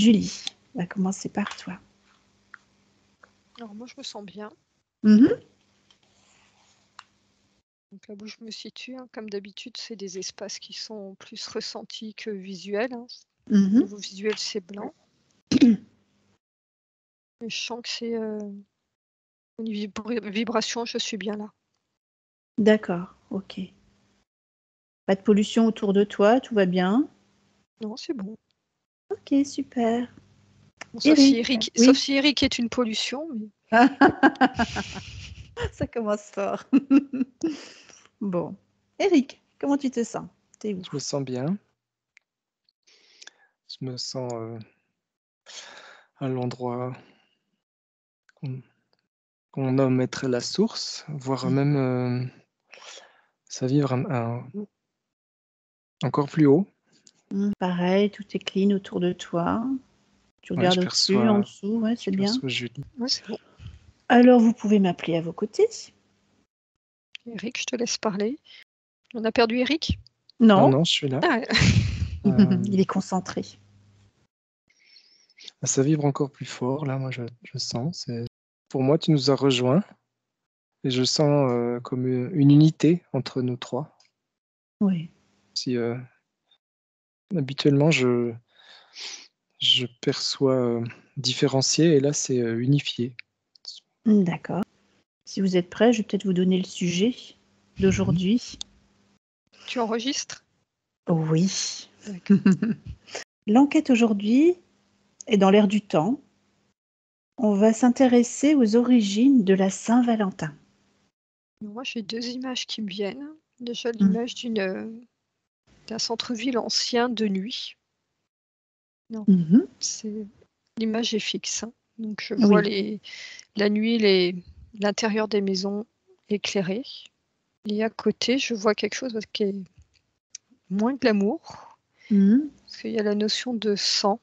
Julie, on va commencer par toi. Alors moi, je me sens bien. Mhm. Donc là où je me situe, comme d'habitude, c'est des espaces qui sont plus ressentis que visuels. Au Mhm. niveau visuel, c'est blanc. Et je sens que c'est une vibration, je suis bien là. D'accord, ok. Pas de pollution autour de toi, tout va bien? Non, c'est bon. Ok, super. Bon, sauf si oui. Eric est une pollution. Mais... Ça commence fort. Bon. Eric, comment tu te sens? T'es où? Je me sens bien. Je me sens à l'endroit qu'on nomme être la source, voire même ça vivre encore plus haut. Pareil, tout est clean autour de toi. Tu Ouais, regardes je au-dessus, en perçois, dessous, ouais, c'est bien. Julie. Ouais, c'est bon. Alors, vous pouvez m'appeler à vos côtés. Eric, je te laisse parler. On a perdu Eric? Non, Non, je suis là. Ah, il est concentré. Ça vibre encore plus fort, là, moi je sens. Pour moi, tu nous as rejoints et je sens comme une unité entre nous trois. Oui. Si, habituellement, je perçois différencié et là, c'est unifié. D'accord. Si vous êtes prêts, je vais peut-être vous donner le sujet d'aujourd'hui. tu enregistres? Oui. D'accord. L'enquête aujourd'hui est dans l'air du temps. On va s'intéresser aux origines de la Saint-Valentin. Moi, j'ai deux images qui me viennent. Déjà, l'image d'un centre-ville ancien de nuit. Non, l'image est fixe. Donc, je vois la nuit, l'intérieur des maisons éclairé. Et à côté, je vois quelque chose qui est moins glamour. Parce qu'il y a la notion de sang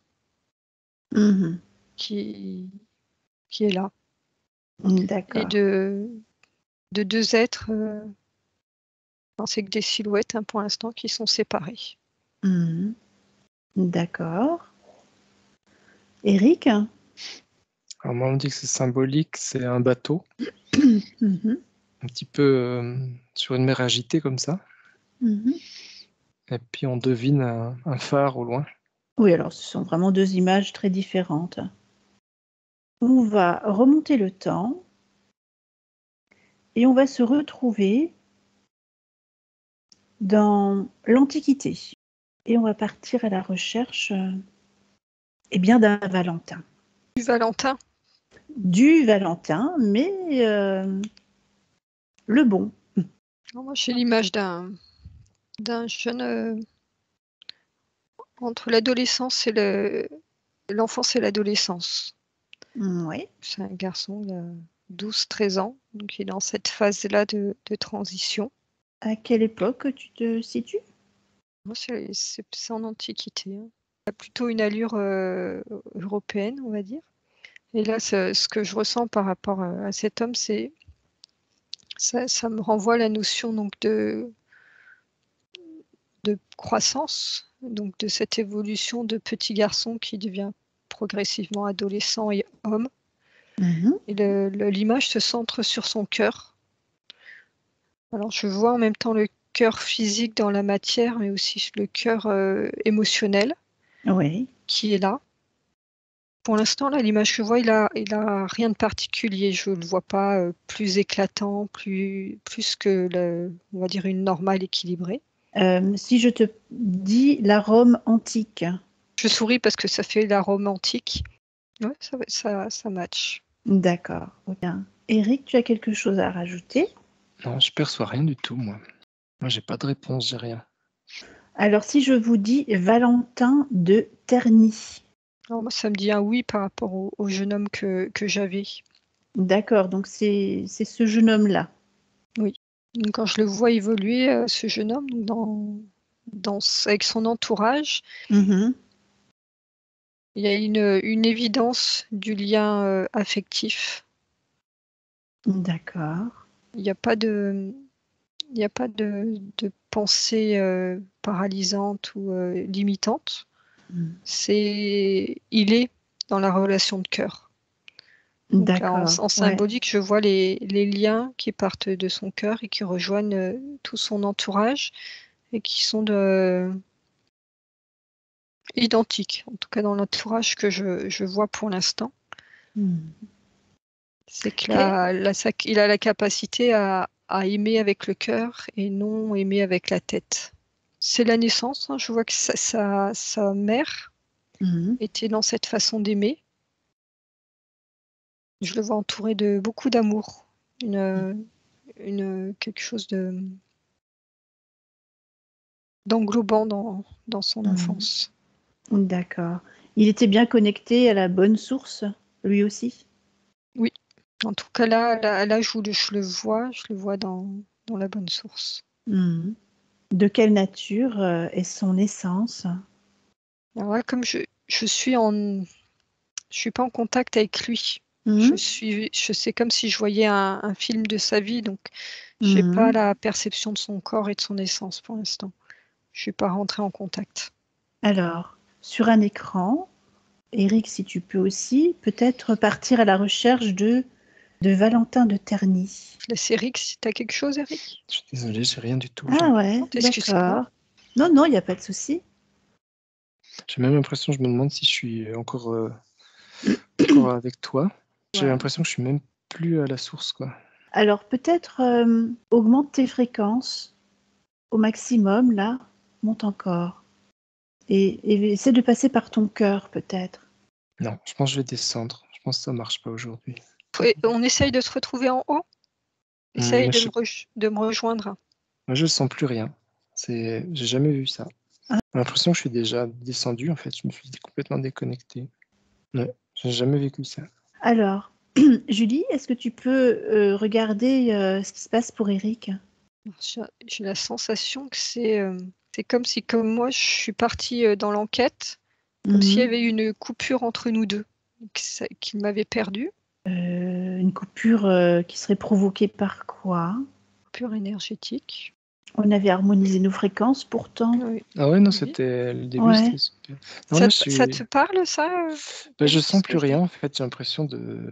qui est là. D'accord. Et de deux êtres, c'est que des silhouettes pour l'instant qui sont séparées. D'accord. Eric? Alors moi, on me dit que c'est symbolique, c'est un bateau, un petit peu sur une mer agitée comme ça. Et puis on devine un phare au loin. Oui, alors ce sont vraiment deux images très différentes. On va remonter le temps et on va se retrouver dans l'Antiquité. Et on va partir à la recherche d'un Valentin. Du Valentin? Du Valentin, mais le bon. Moi, j'ai l'image d'un jeune entre l'adolescence et l'enfance et l'adolescence. Oui. C'est un garçon, il a 12-13 ans, donc il est dans cette phase-là de transition. À quelle époque tu te situes? Moi, c'est en Antiquité. Il a plutôt une allure européenne, on va dire. Et là, ce que je ressens par rapport à cet homme, c'est ça me renvoie à la notion donc de croissance, donc de cette évolution de petit garçon qui devient progressivement adolescent et homme. Et l'image se centre sur son cœur. Alors je vois en même temps le cœur physique dans la matière, mais aussi le cœur émotionnel qui est là. Pour l'instant, là, l'image que je vois, il a rien de particulier. Je ne le vois pas plus éclatant, plus que, on va dire, une normale équilibrée. Si je te dis la Rome antique. Je souris parce que ça fait la Rome antique. Ouais, ça match. D'accord. Bien. Eric, tu as quelque chose à rajouter? Non, je perçois rien du tout, moi. Moi, j'ai pas de réponse, j'ai rien. Alors, si je vous dis Valentin de Terny. Alors, moi, ça me dit un oui par rapport au jeune homme que j'avais. D'accord, donc c'est ce jeune homme-là. Oui. Donc, quand je le vois évoluer, ce jeune homme, avec son entourage, il y a une évidence du lien affectif. D'accord. Il n'y a pas de pensée paralysante ou limitante. il est dans la relation de cœur. Donc là, en symbolique, je vois les liens qui partent de son cœur et qui rejoignent tout son entourage et qui sont identiques, en tout cas dans l'entourage que je vois pour l'instant. C'est qu'il a la capacité à aimer avec le cœur et non aimer avec la tête. C'est la naissance, hein. Je vois que sa mère était dans cette façon d'aimer. Je le vois entouré de beaucoup d'amour, quelque chose d'englobant dans son enfance. D'accord. Il était bien connecté à la bonne source, lui aussi? Oui. En tout cas, là, à l'âge où je le vois dans la bonne source. De quelle nature est son essence? Alors là, comme je suis pas en contact avec lui. C'est comme si je voyais un film de sa vie, donc j'ai pas la perception de son corps et de son essence pour l'instant. Je suis pas rentrée en contact. Alors, sur un écran, Eric, si tu peux aussi, peut-être partir à la recherche de Valentin de Terny. La série, si tu as quelque chose, Eric? Je suis désolé, j'ai rien du tout. Ah ouais, d'accord. Non, il n'y a pas de souci. J'ai même l'impression, je me demande si je suis encore avec toi. J'ai l'impression que je suis même plus à la source, quoi. Alors peut-être augmente tes fréquences au maximum, là, monte encore. Et essaie de passer par ton cœur, peut-être. Non, je pense que je vais descendre. Je pense que ça marche pas aujourd'hui. On essaye de se retrouver en haut. Essaye de me rejoindre. Moi, je sens plus rien. J'ai jamais vu ça. J'ai l'impression que je suis déjà descendu, en fait. Je me suis complètement déconnecté. Ouais, j'ai jamais vécu ça. Alors, Julie, est-ce que tu peux regarder ce qui se passe pour Eric? J'ai la sensation que c'est comme si, comme moi, je suis partie dans l'enquête, comme s'il y avait une coupure entre nous deux, qu'il m'avait perdue. Une coupure qui serait provoquée par quoi? Coupure énergétique. On avait harmonisé nos fréquences pourtant. Oui. Ah ouais, non, c'était le début, c'était super. Non, ça te parle, ça? Je sens plus rien, en fait. J'ai l'impression de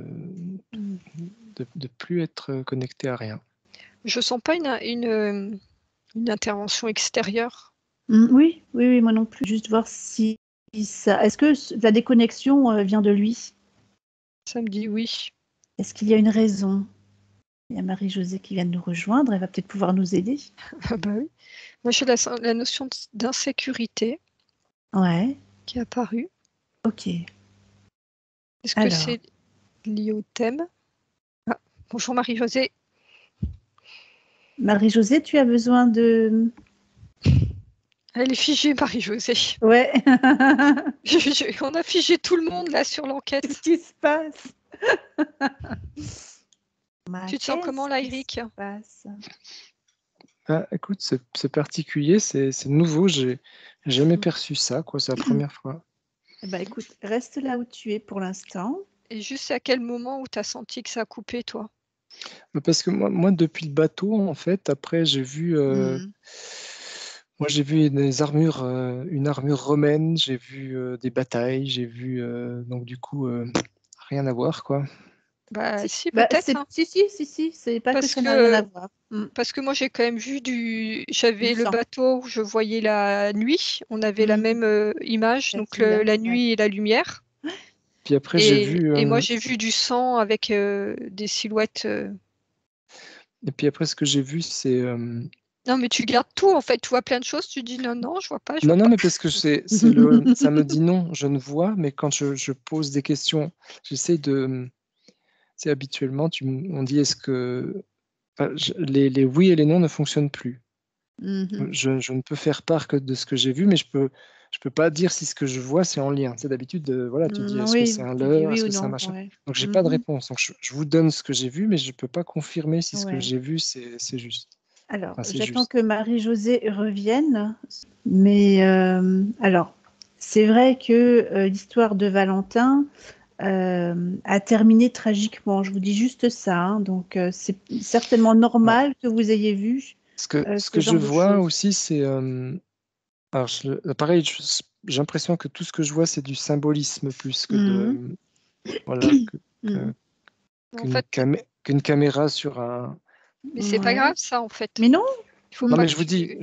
plus être connecté à rien. Je sens pas une intervention extérieure. Oui, moi non plus. Juste voir si ça... Est-ce que la déconnexion vient de lui? Ça me dit oui. Est-ce qu'il y a une raison? Il y a Marie-Josée qui vient de nous rejoindre. Elle va peut-être pouvoir nous aider. Bah oui. Moi, j'ai la notion d'insécurité qui est apparue. Ok. Est-ce que c'est lié au thème? Bonjour Marie-Josée. Marie-Josée, tu as besoin de... Elle est figée, Marie-Josée. Ouais. On a figé tout le monde là sur l'enquête. Qu'est-ce qui se passe? Tu te sens comment là, Eric? Écoute, c'est particulier, c'est nouveau, j'ai jamais perçu ça, quoi, c'est la première fois. Écoute, reste là où tu es pour l'instant. Et juste à quel moment où tu as senti que ça a coupé, toi? Parce que moi, depuis le bateau, en fait, après, j'ai vu... Moi, j'ai vu des armures, une armure romaine, j'ai vu des batailles, j'ai vu... donc, du coup, rien à voir, quoi. Si, peut-être. Hein. Si, c'est pas que ça n'a rien à voir. Parce que moi, j'ai quand même vu j'avais le bateau où je voyais la nuit. On avait la même image, donc la nuit et la lumière. Puis après, j'ai vu... Et moi, j'ai vu du sang avec des silhouettes. Et puis après, ce que j'ai vu, c'est... Non, mais tu gardes tout, en fait. Tu vois plein de choses, tu dis non, je vois pas. Non, mais parce que ça me dit non, je ne vois, mais quand je pose des questions, j'essaie de... C'est habituellement, on dit est-ce que... les oui et les non ne fonctionnent plus. Je ne peux faire part que de ce que j'ai vu, mais je peux pas dire si ce que je vois c'est en lien. C'est d'habitude, voilà, tu dis est-ce que c'est un leurre, est-ce que c'est un machin. Ouais. Donc j'ai pas de réponse. Donc je vous donne ce que j'ai vu, mais je peux pas confirmer si ce que j'ai vu c'est juste. Alors j'attends que Marie-Josée revienne, mais alors c'est vrai que l'histoire de Valentin a terminé tragiquement. Je vous dis juste ça. Hein. Donc c'est certainement normal que vous ayez vu. Ce que je vois aussi, c'est... alors, pareil, j'ai l'impression que tout ce que je vois, c'est du symbolisme plus que de... Voilà, qu'une caméra sur un... Mais c'est pas grave, ça, en fait. Mais non. Non, mais je vous dis,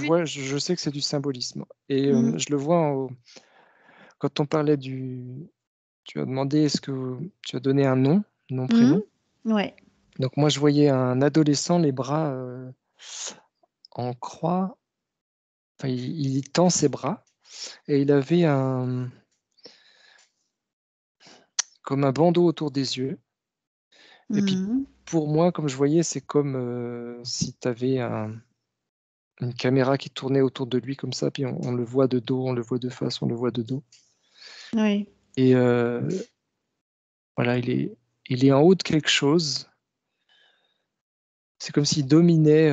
oui. Je sais que c'est du symbolisme. Et je le vois quand on parlait du... Tu as demandé, est-ce que tu as donné un nom prénom. Ouais. Donc moi, je voyais un adolescent, les bras en croix. Enfin, il tend ses bras et il avait comme un bandeau autour des yeux. Et puis, pour moi, comme je voyais, c'est comme si tu avais une caméra qui tournait autour de lui comme ça, puis on le voit de dos, on le voit de face, on le voit de dos. Oui. Et voilà, il est en haut de quelque chose. C'est comme s'il dominait,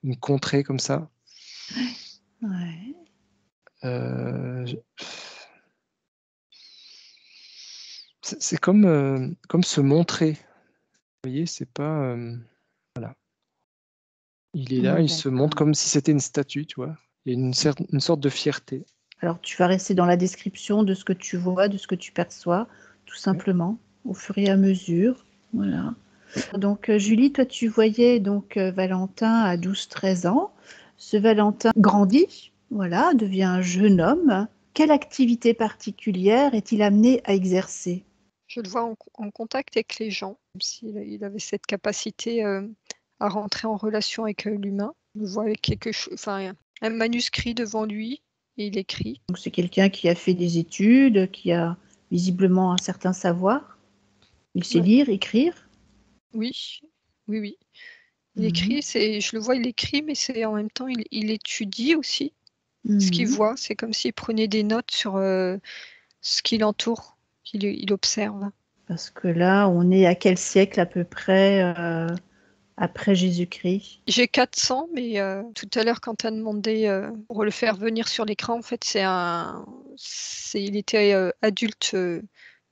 une contrée comme ça. Ouais. C'est comme se montrer. Vous voyez, c'est pas... voilà. Il est là, il se montre comme si c'était une statue, tu vois. Il y a une sorte de fierté. Alors, tu vas rester dans la description de ce que tu vois, de ce que tu perçois, tout simplement, au fur et à mesure. Voilà. Donc, Julie, toi, tu voyais donc Valentin à 12-13 ans. Ce Valentin grandit, voilà, devient un jeune homme. Quelle activité particulière est-il amené à exercer? Je le vois en contact avec les gens, comme s'il avait cette capacité à rentrer en relation avec l'humain. Je le vois avec quelque chose, enfin, un manuscrit devant lui et il écrit. Donc, c'est quelqu'un qui a fait des études, qui a visiblement un certain savoir. Il sait lire, écrire. Oui. Il écrit, je le vois, il écrit, mais c'est en même temps, il étudie aussi ce qu'il voit. C'est comme s'il prenait des notes sur ce qui l'entoure, qu'il observe. Parce que là, on est à quel siècle à peu près après Jésus-Christ? J'ai 400, mais tout à l'heure, quand tu as demandé pour le faire venir sur l'écran, en fait, il était adulte,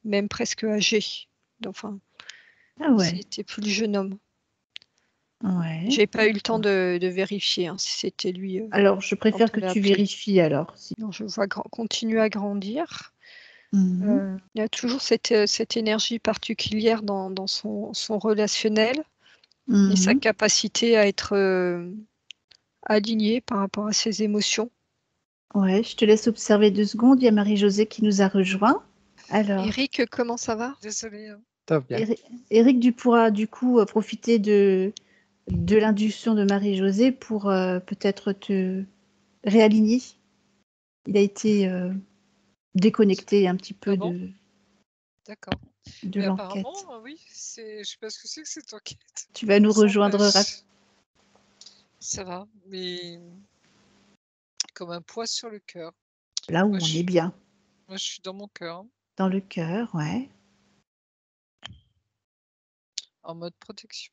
même presque âgé. Enfin, c'était plus le jeune homme. Ouais. J'ai pas eu le temps de vérifier si c'était lui. Alors, je préfère que tu vérifies alors. Non, je vois continuer à grandir. Il y a toujours cette énergie particulière dans son relationnel et sa capacité à être aligné par rapport à ses émotions. Ouais, je te laisse observer 2 secondes. Il y a Marie-Josée qui nous a rejoint. Alors, Eric, comment ça va? Désolée. Eric, tu pourras du coup profiter de l'induction de Marie-Josée pour peut-être te réaligner. Il a été déconnecté un petit peu D'accord. de l'enquête. Apparemment, oui, je sais pas ce que c'est que cette enquête. Tu vas nous rejoindre. Ça va, mais comme un poids sur le cœur. Là où on est bien. Moi, je suis dans mon cœur. Dans le cœur, ouais. En mode protection.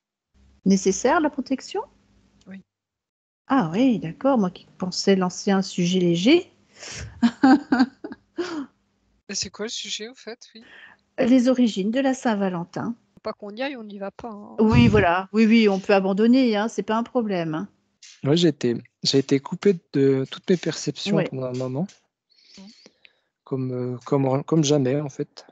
Nécessaire, la protection? Oui. Ah oui, d'accord. Moi qui pensais lancer un sujet léger. C'est quoi le sujet, au fait? Oui. Les origines de la Saint-Valentin. Faut pas qu'on y aille, on n'y va pas. Hein. Oui, voilà. Oui, on peut abandonner, hein. C'est pas un problème. Moi, j'ai été coupé de toutes mes perceptions pendant un moment. Comme jamais, en fait.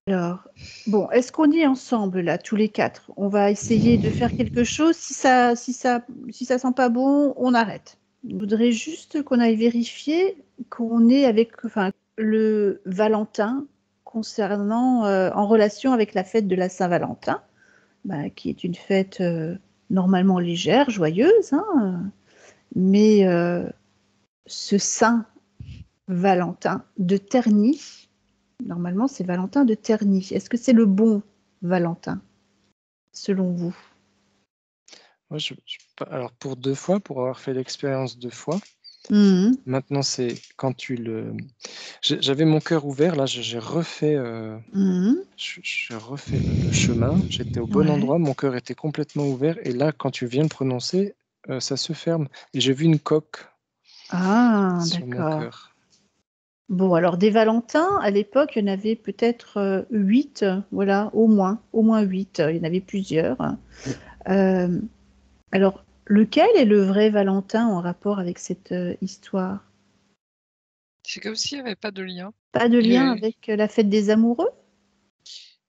Alors, bon, est-ce qu'on est ensemble, là, tous les 4? On va essayer de faire quelque chose. Si ça sent pas bon, on arrête. Je voudrais juste qu'on aille vérifier qu'on est avec le Valentin concernant, en relation avec la fête de la Saint-Valentin, qui est une fête normalement légère, joyeuse, hein, mais ce Saint Valentin de Terni, normalement c'est Valentin de Terni. Est-ce que c'est le bon Valentin, selon vous? Moi, alors pour 2 fois, pour avoir fait l'expérience 2 fois, maintenant c'est quand j'avais mon cœur ouvert, là j'ai refait, j'ai refait le chemin, j'étais au bon endroit, mon cœur était complètement ouvert, et là quand tu viens le prononcer, ça se ferme, et j'ai vu une coque sur mon cœur. Bon, alors des Valentins, à l'époque, il y en avait peut-être 8, voilà, au moins 8, il y en avait plusieurs. Alors, Lequel est le vrai Valentin en rapport avec cette histoire? C'est comme s'il n'y avait pas de lien. Pas de lien Et, avec la fête des amoureux?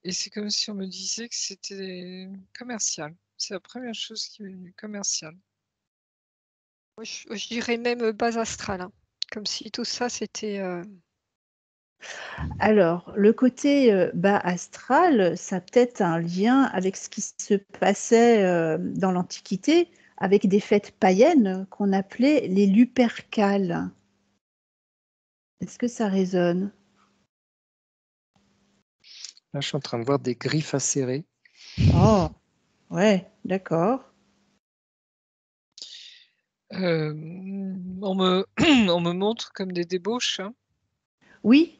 et c'est comme si on me disait que c'était commercial. C'est la première chose qui m'est venue, commercial. Moi, je dirais même base astrale, hein. Comme si tout ça, c'était... Alors, le côté bas astral, ça a peut-être un lien avec ce qui se passait dans l'Antiquité, avec des fêtes païennes qu'on appelait les Lupercales. Est-ce que ça résonne? Là, je suis en train de voir des griffes acérées. Oh, ouais, d'accord. On me, on me montre comme des débauches, hein. Oui,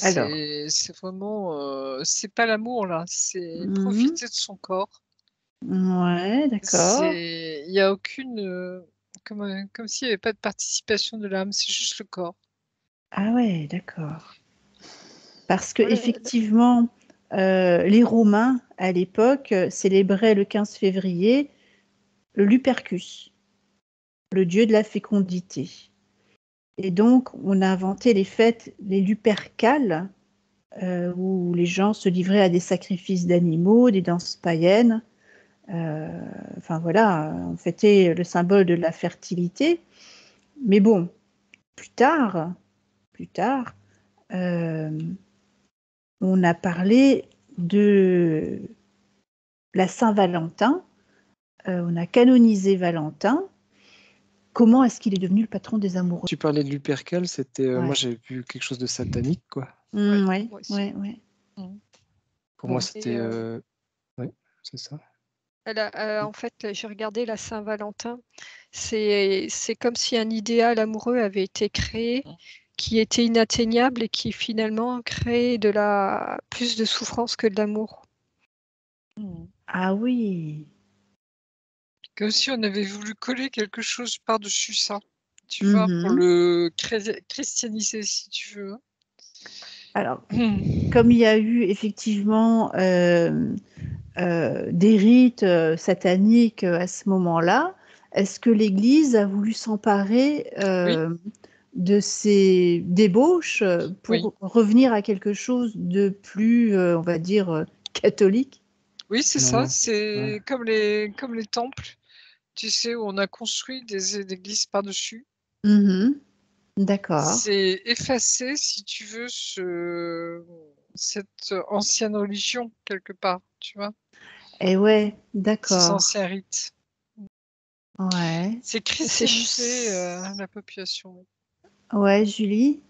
alors. C'est vraiment, c'est pas l'amour là, c'est Mhm. profiter de son corps. Ouais, d'accord. Il n'y a aucune, comme s'il n'y avait pas de participation de l'âme, c'est juste le corps. Ah ouais, d'accord. Parce que Voilà, effectivement, les Romains, à l'époque, célébraient le 15 février le Lupercus, le dieu de la fécondité. Et donc, on a inventé les fêtes, les Lupercales, où les gens se livraient à des sacrifices d'animaux, des danses païennes. Enfin voilà, on fêtait le symbole de la fertilité. Mais bon, plus tard, on a parlé de la Saint-Valentin, on a canonisé Valentin. Comment est-ce qu'il est devenu le patron des amoureux? Tu parlais de Lupercal, c'était Ouais. moi j'ai vu quelque chose de satanique, quoi. Ouais, moi aussi. ouais. Pour Bon. moi, c'était Et, ouais, c'est ça. en fait, j'ai regardé la Saint-Valentin. C'est comme si un idéal amoureux avait été créé qui était inatteignable et qui finalement crée plus de souffrance que de l'amour. Ah oui. Comme si on avait voulu coller quelque chose par-dessus ça, tu vois, pour Mhm. le christianiser, si tu veux. Alors, comme il y a eu effectivement des rites sataniques à ce moment-là, est-ce que l'Église a voulu s'emparer Oui, de ces débauches pour oui. revenir à quelque chose de plus, on va dire, catholique? Oui, c'est Non, ça, non. c'est Ouais. comme les temples, tu sais, où on a construit des églises par-dessus. Mhm. D'accord. C'est effacer, si tu veux, cette ancienne religion, quelque part, tu vois, Et ouais, ces d'accord. anciens rites. Ouais. C'est christianiser la population. Ouais, Julie?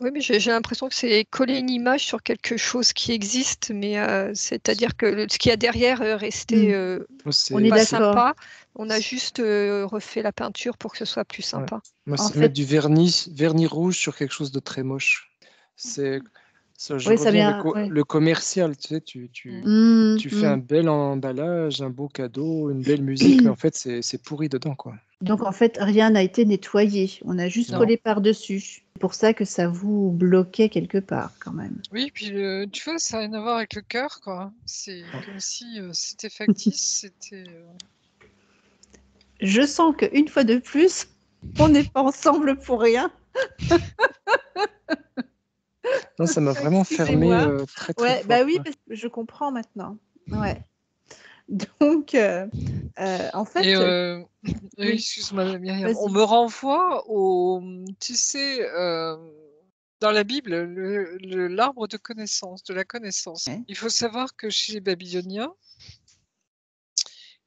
Oui, mais j'ai l'impression que c'est coller une image sur quelque chose qui existe, mais c'est-à-dire que ce qu'il y a derrière restait Moi, On est pas d'accord. sympa. On a juste refait la peinture pour que ce soit plus sympa. Moi, En c'est fait, mettre du vernis rouge sur quelque chose de très moche. C'est ça, je ouais, ça reviens vient. Ouais. le commercial, tu sais, Mm, tu fais mm. un bel emballage, un beau cadeau, une belle musique, mais en fait, c'est pourri dedans, quoi. Donc en fait, rien n'a été nettoyé. On a juste Non. collé par-dessus. C'est pour ça que ça vous bloquait quelque part quand même. Oui, puis tu vois, ça n'a rien à voir avec le cœur, quoi. C'est comme si c'était factice, c'était. Je sens qu'une fois de plus, on n'est pas ensemble pour rien. Non, ça m'a vraiment fermé Excusez-moi. très très Ouais, fort. bah oui, Ouais. parce que je comprends maintenant. Ouais. Donc, en fait, Et oui, oui, excuse-moi, Myriam, on vas-y. me renvoie au, tu sais, dans la Bible, l'arbre de connaissance, de la connaissance. Ouais. Il faut savoir que chez les Babyloniens,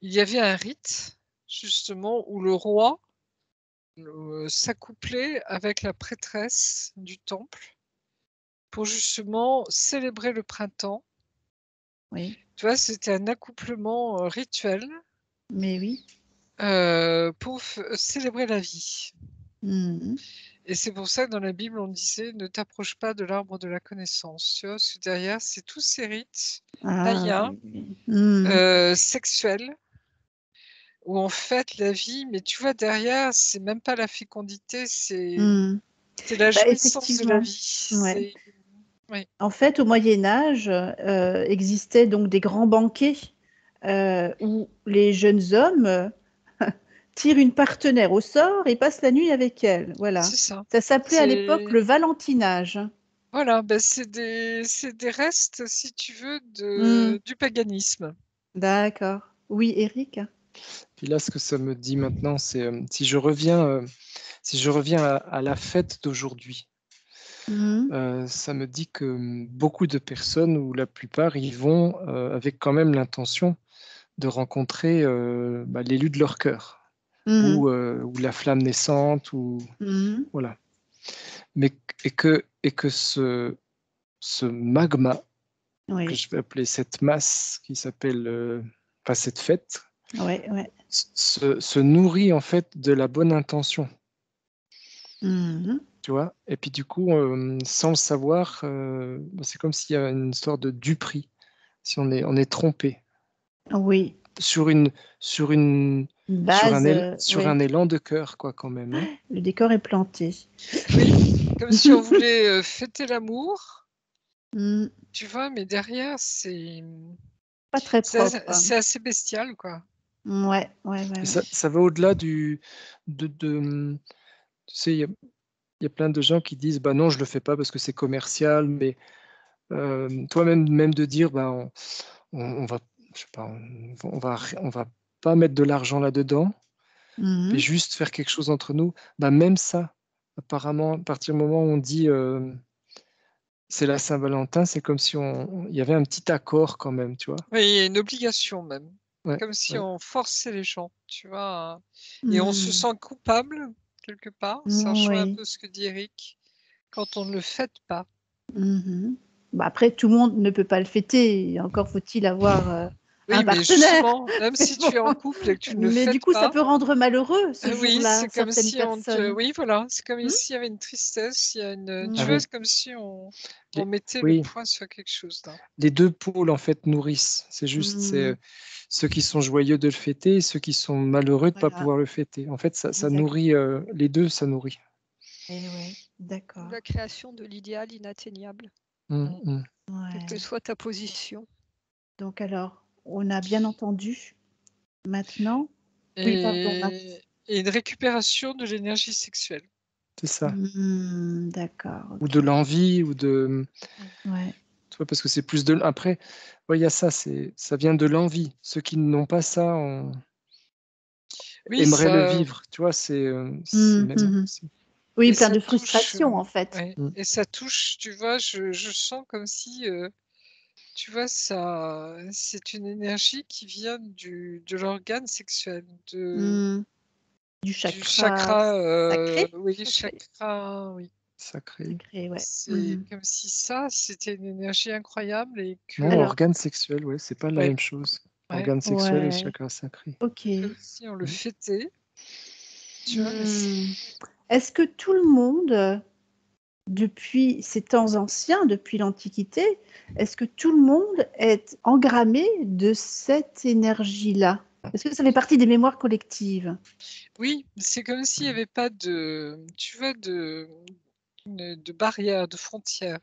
il y avait un rite, justement, où le roi s'accouplait avec la prêtresse du temple pour justement célébrer le printemps. Oui, Tu vois, c'était un accouplement rituel mais oui. pour célébrer la vie. Mhm. Et c'est pour ça que dans la Bible, on disait ne t'approche pas de l'arbre de la connaissance. Tu vois, parce que derrière, c'est tous ces rites Ah, païens, oui, oui. Mhm. sexuels, où on fête la vie, mais tu vois, derrière, c'est même pas la fécondité, Mhm. c'est la Bah, jouissance de la effectivement. vie. Ouais. Oui. En fait, au Moyen Âge, existaient donc des grands banquets où les jeunes hommes tirent une partenaire au sort et passent la nuit avec elle. Voilà. C'est ça. Ça s'appelait à l'époque C'est le valentinage. voilà, c'est des restes, si tu veux, du paganisme. D'accord. Oui, Eric? Puis là, ce que ça me dit maintenant, c'est si je reviens à la fête d'aujourd'hui, ça me dit que beaucoup de personnes, ou la plupart, ils vont avec quand même l'intention de rencontrer l'élu de leur cœur, ou la flamme naissante, ou voilà. Mais et que ce magma, que je vais appeler cette masse qui s'appelle cette fête, se nourrit en fait de la bonne intention. Tu vois, et puis du coup, sans le savoir, c'est comme s'il y a une histoire de duperie, si on est trompé. Oui. Sur un élan de cœur, quoi, quand même. Hein. Le décor est planté. Oui, comme si on voulait fêter l'amour. Tu vois, mais derrière, c'est pas très propre. C'est assez bestial, quoi. Ouais. Ça va au-delà tu sais, il y a plein de gens qui disent bah non, je le fais pas parce que c'est commercial, mais toi-même de dire bah on va, je sais pas, on va pas mettre de l'argent là-dedans, mais juste faire quelque chose entre nous. Bah même ça, apparemment, à partir du moment où on dit c'est la Saint-Valentin, c'est comme si il y avait un petit accord quand même, tu vois. Oui, il y a une obligation même. Ouais, comme si on forçait les gens, tu vois. Et on se sent coupable, quelque part. Ça rejoint un peu ce que dit Eric, quand on ne le fête pas. Bah après, tout le monde ne peut pas le fêter. Encore faut-il avoir un mais partenaire. justement, même si tu es en couple et que tu ne le fêtes pas. Mais du coup, ça peut rendre malheureux ce oui, jour-là, c'est comme certaines si personnes. oui, voilà, c'est comme s'il y avait une tristesse, il y a une, tu vois, c'est comme si on mettait le point sur quelque chose. Là. Les deux pôles, en fait, nourrissent. C'est juste, c'est ceux qui sont joyeux de le fêter et ceux qui sont malheureux de ne pas pouvoir le fêter. En fait, ça nourrit, les deux, ça nourrit. Ouais, d'accord. La création de l'idéal inatteignable. Quelle que soit ta position. Donc alors, on a bien entendu. Maintenant, et une récupération de l'énergie sexuelle. C'est ça. D'accord. Ou de l'envie, ou de... Ouais. Tu vois, parce que c'est plus de... Après, il y a ça, ça vient de l'envie. Ceux qui n'ont pas ça, aimeraient le vivre. Tu vois, c'est même... Oui, plein de frustration, en fait. Et ça touche, tu vois, je sens comme si... tu vois, ça, c'est une énergie qui vient de l'organe sexuel, du chakra sacré. Oui, chakra, oui. Sacré. Ouais. C'est comme si ça, c'était une énergie incroyable et que. Non, organe sexuel, ouais, c'est pas la même chose. Organe sexuel et chakra sacré. Ok. Comme si on le fêtait. Tu vois, Est-ce que tout le monde, depuis ces temps anciens, depuis l'Antiquité, est-ce que tout le monde est engrammé de cette énergie-là? Est-ce que ça fait partie des mémoires collectives? Oui, c'est comme s'il n'y avait pas de, tu vois, de barrière, de frontière.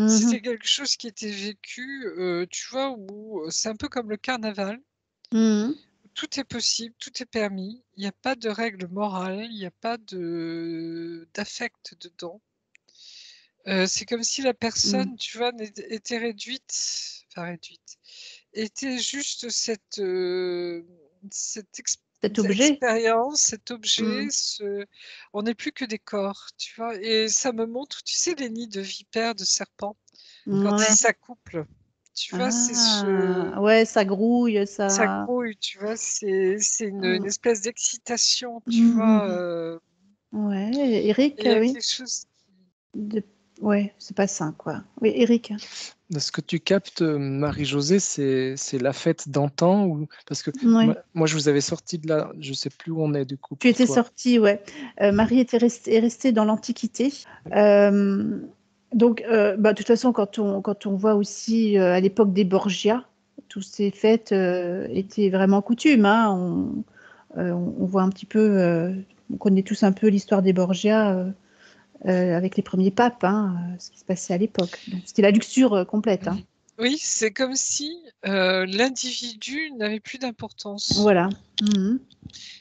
C'était quelque chose qui était vécu, tu vois, où c'est un peu comme le carnaval. Tout est possible, tout est permis. Il n'y a pas de règles morales, il n'y a pas d'affect dedans. C'est comme si la personne, tu vois, était réduite, était juste cette expérience, cet objet. On n'est plus que des corps, tu vois. Et ça me montre, tu sais, les nids de vipères, de serpents, quand ils s'accouplent. Tu vois, c'est ouais, ça grouille, ça. Ça grouille, tu vois, c'est une espèce d'excitation, tu vois. Ouais, Eric, il y a oui. quelque chose. Ouais, c'est pas sain, quoi. Oui, Eric. Ce que tu captes, Marie-Josée, c'est la fête d'antan ou... Parce que moi, je vous avais sorti de là, je ne sais plus où on est du coup. Tu étais sortie, ouais. Marie est restée dans l'Antiquité. Donc, de toute façon, quand on voit aussi à l'époque des Borgia, toutes ces fêtes étaient vraiment coutumes. Hein. On voit un petit peu, on connaît tous un peu l'histoire des Borgia avec les premiers papes, ce qui se passait à l'époque. C'était la luxure complète. Oui, c'est comme si l'individu n'avait plus d'importance. Voilà.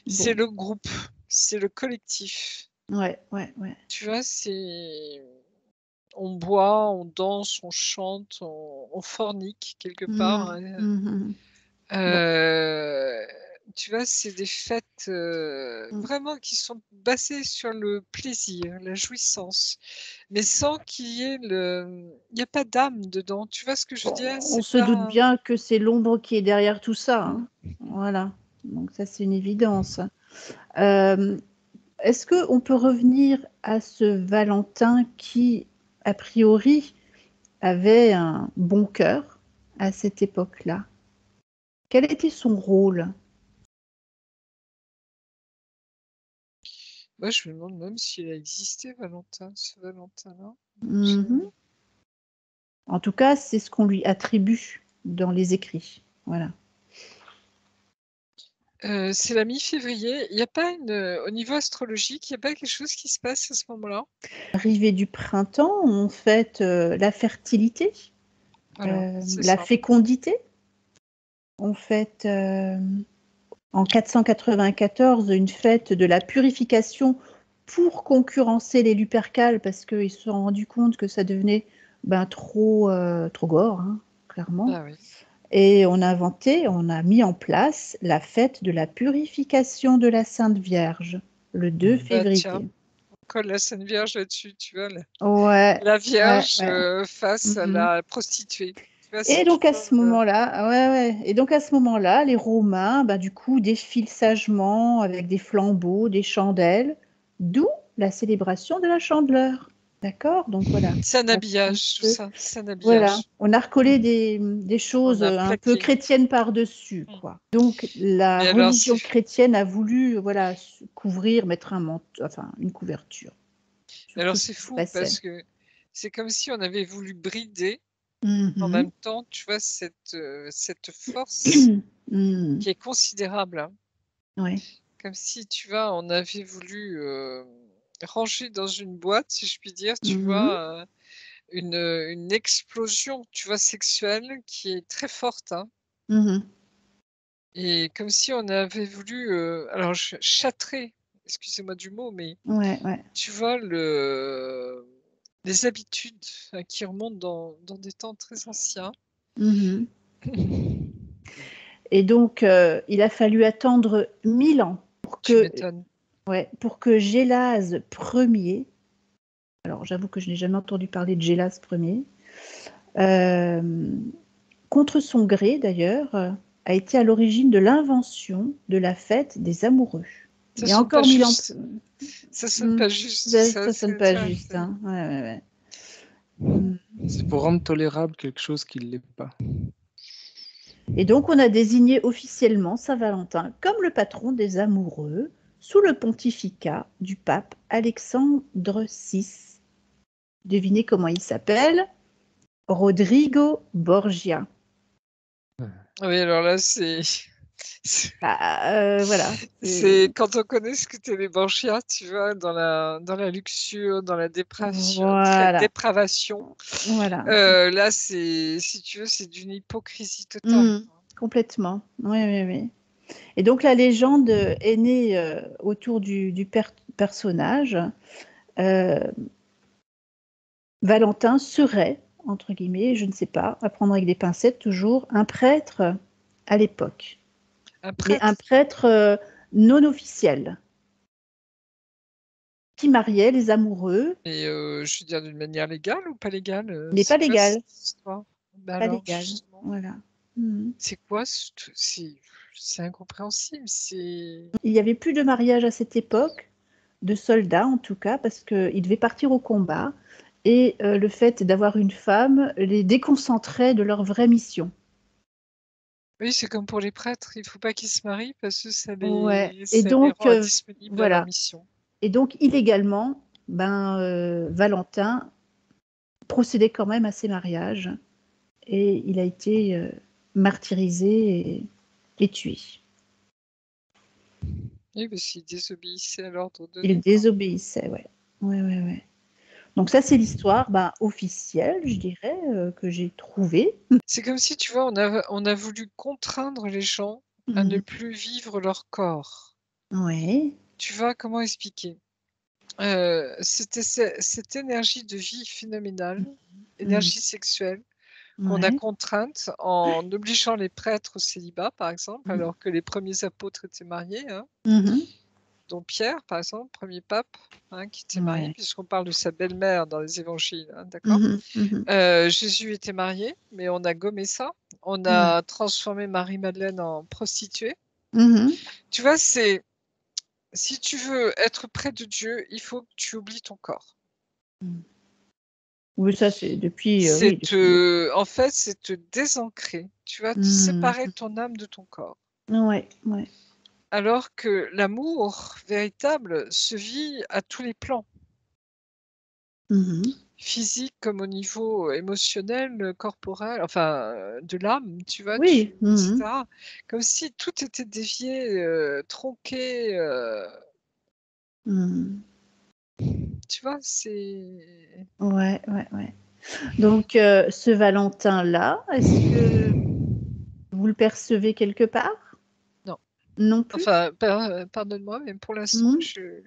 C'est Bon. le groupe, c'est le collectif. Ouais. Tu vois, on boit, on danse, on chante, on fornique quelque part. Bon. Tu vois, c'est des fêtes vraiment qui sont basées sur le plaisir, la jouissance, mais sans qu'il y ait il n'y a pas d'âme dedans. Tu vois ce que je veux dire? On se doute bien que c'est l'ombre qui est derrière tout ça. Hein. Voilà. Donc ça, c'est une évidence. Est-ce qu'on peut revenir à ce Valentin qui, a priori, avait un bon cœur à cette époque-là? Quel était son rôle? Moi, je me demande même s'il a existé, ce Valentin-là. En tout cas, c'est ce qu'on lui attribue dans les écrits. Voilà. C'est la mi-février. Il n'y a pas au niveau astrologique, il n'y a pas quelque chose qui se passe à ce moment-là? Arrivée du printemps, on fête la fertilité, Voilà, la fécondité. On fête en 494 une fête de la purification pour concurrencer les Lupercales parce qu'ils se sont rendus compte que ça devenait trop gore, hein, clairement. Ah oui. Et on a mis en place la fête de la purification de la Sainte Vierge, le 2 février. Tiens, on colle la Sainte Vierge là-dessus, tu vois. La Vierge face à la prostituée. Et donc à ce moment-là, Et donc à ce moment-là, les Romains, du coup, défilent sagement avec des flambeaux, des chandelles, d'où la célébration de la Chandeleur. D'accord? Donc voilà. C'est un habillage, tout ça. C'est un habillage. Voilà. On a recollé des choses un peu chrétiennes par-dessus, quoi. Donc la religion chrétienne a voulu, couvrir, mettre un manteau, enfin une couverture. Alors c'est fou parce que c'est comme si on avait voulu brider en même temps, tu vois, cette force qui est considérable. Hein. Ouais. Comme si, tu vois, on avait voulu ranger dans une boîte, si je puis dire, tu vois, une explosion, tu vois, sexuelle qui est très forte. Hein. Et comme si on avait voulu, alors châtrer, excusez-moi du mot, mais tu vois, les habitudes qui remontent dans des temps très anciens. Et donc, il a fallu attendre 1000 ans pour que Gélase Ier, alors j'avoue que je n'ai jamais entendu parler de Gélase Ier, contre son gré d'ailleurs, a été à l'origine de l'invention de la fête des amoureux. Il y a encore 1000 ans. Ça sonne pas juste. Ça sonne pas juste. Hein. C'est pour rendre tolérable quelque chose qui ne l'est pas. Et donc, on a désigné officiellement Saint-Valentin comme le patron des amoureux sous le pontificat du pape Alexandre VI. Devinez comment il s'appelle? Rodrigo Borgia. Oui, alors là, c'est... voilà. C'est quand on connaît ce que t'es les Borgia, tu vois, dans la luxure, dans la dépravation. Voilà. Là, si tu veux, c'est d'une hypocrisie totale. Complètement. Oui. Et donc, la légende est née autour du personnage. Valentin serait, entre guillemets, je ne sais pas, à prendre avec des pincettes toujours, un prêtre à l'époque. Mais un prêtre non officiel qui mariait les amoureux. Et je veux dire d'une manière légale ou pas légale? Mais pas légal. Pas légal. Voilà. C'est quoi? C'est incompréhensible. Il n'y avait plus de mariage à cette époque, de soldats en tout cas, parce qu'ils devaient partir au combat. Et le fait d'avoir une femme les déconcentrait de leur vraie mission. Oui, c'est comme pour les prêtres, il ne faut pas qu'ils se marient parce que ça les rend indisponibles à leur mission. Et donc, illégalement, Valentin procédait quand même à ces mariages et il a été martyrisé et tué. Oui, parce qu'il désobéissait à l'ordre de Il désobéissait, ouais. Donc ça, c'est l'histoire officielle, je dirais, que j'ai trouvée. C'est comme si, tu vois, on a voulu contraindre les gens à ne plus vivre leur corps. Oui. Tu vois, comment expliquer? C'était cette énergie de vie phénoménale, énergie sexuelle, qu'on a Ouais. contrainte en obligeant les prêtres au célibat, par exemple, Mhm. alors que les premiers apôtres étaient mariés, hein, Mhm. dont Pierre, par exemple, premier pape, hein, qui était marié, Ouais. puisqu'on parle de sa belle-mère dans les évangiles, hein, d'accord? Mhm. Mhm. Jésus était marié, mais on a gommé ça. On Ouais. a transformé Marie-Madeleine en prostituée. Mhm. Tu vois, si tu veux être près de Dieu, il faut que tu oublies ton corps. Oui, ça, c'est depuis. C'est en fait, c'est te désancrer. Tu vas te séparer Mhm. ton âme de ton corps. Ouais, ouais. Alors que l'amour véritable se vit à tous les plans, Mhm. physique comme au niveau émotionnel, corporel, enfin de l'âme, tu vois, Oui. etc. Mhm. Comme si tout était dévié, tronqué, Mhm. tu vois, c'est. Ouais, ouais, ouais. Donc, ce Valentin-là, est-ce que vous le percevez quelque part? Non. Non plus? Enfin, pardonne-moi, mais pour l'instant, Mhm.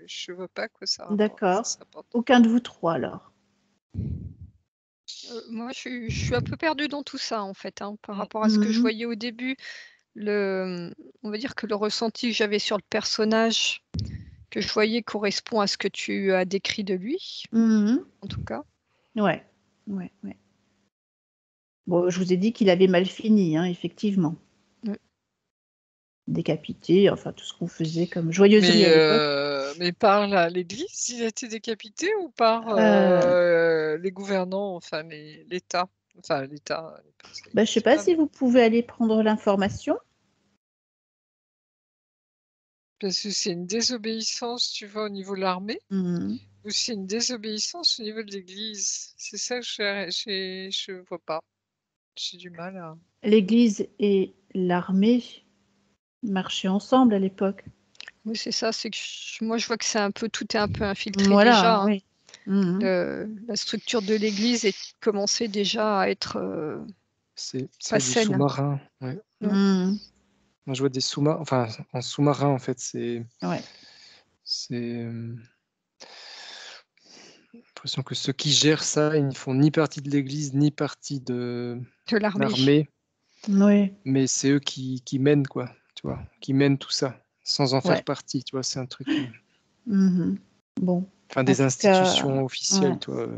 je vois pas à quoi ça D'accord. rapporte. Aucun de vous trois, alors? Moi, je suis un peu perdue dans tout ça, en fait, hein, par rapport à ce que je Mhm. voyais au début. On va dire que le ressenti que j'avais sur le personnage que je voyais correspond à ce que tu as décrit de lui, Mhm. en tout cas. Ouais, ouais, ouais. Bon, je vous ai dit qu'il avait mal fini, hein, effectivement. Ouais. Décapité, enfin tout ce qu'on faisait comme joyeuserie à l'époque. Mais par l'Église, il a été décapité ou par les gouvernants, enfin l'État, enfin l'État. Je sais pas si vous pouvez aller prendre l'information. Parce que c'est une désobéissance, tu vois, au niveau de l'armée, Mhm. ou c'est une désobéissance au niveau de l'Église. C'est ça que je vois pas. J'ai du mal à. L'église et l'armée marchaient ensemble à l'époque. Oui, c'est ça. C'est que moi, je vois que tout est un peu infiltré Voilà, déjà, hein. oui. Mhm. La structure de l'Église commençait déjà à être C'est pas du saine. sous-marin. Ouais. Mhm. Moi, je vois des sous-marins. Enfin, en sous-marin, en fait, c'est Ouais. l'impression que ceux qui gèrent ça, ils ne font ni partie de l'Église, ni partie de De l'armée. l'armée, Oui. mais c'est eux qui mènent, quoi, tu vois, qui mènent tout ça, sans en faire Ouais. partie, tu vois, c'est un truc. Mhm. Bon. Enfin, En des tout institutions cas, officielles, ouais. tu vois,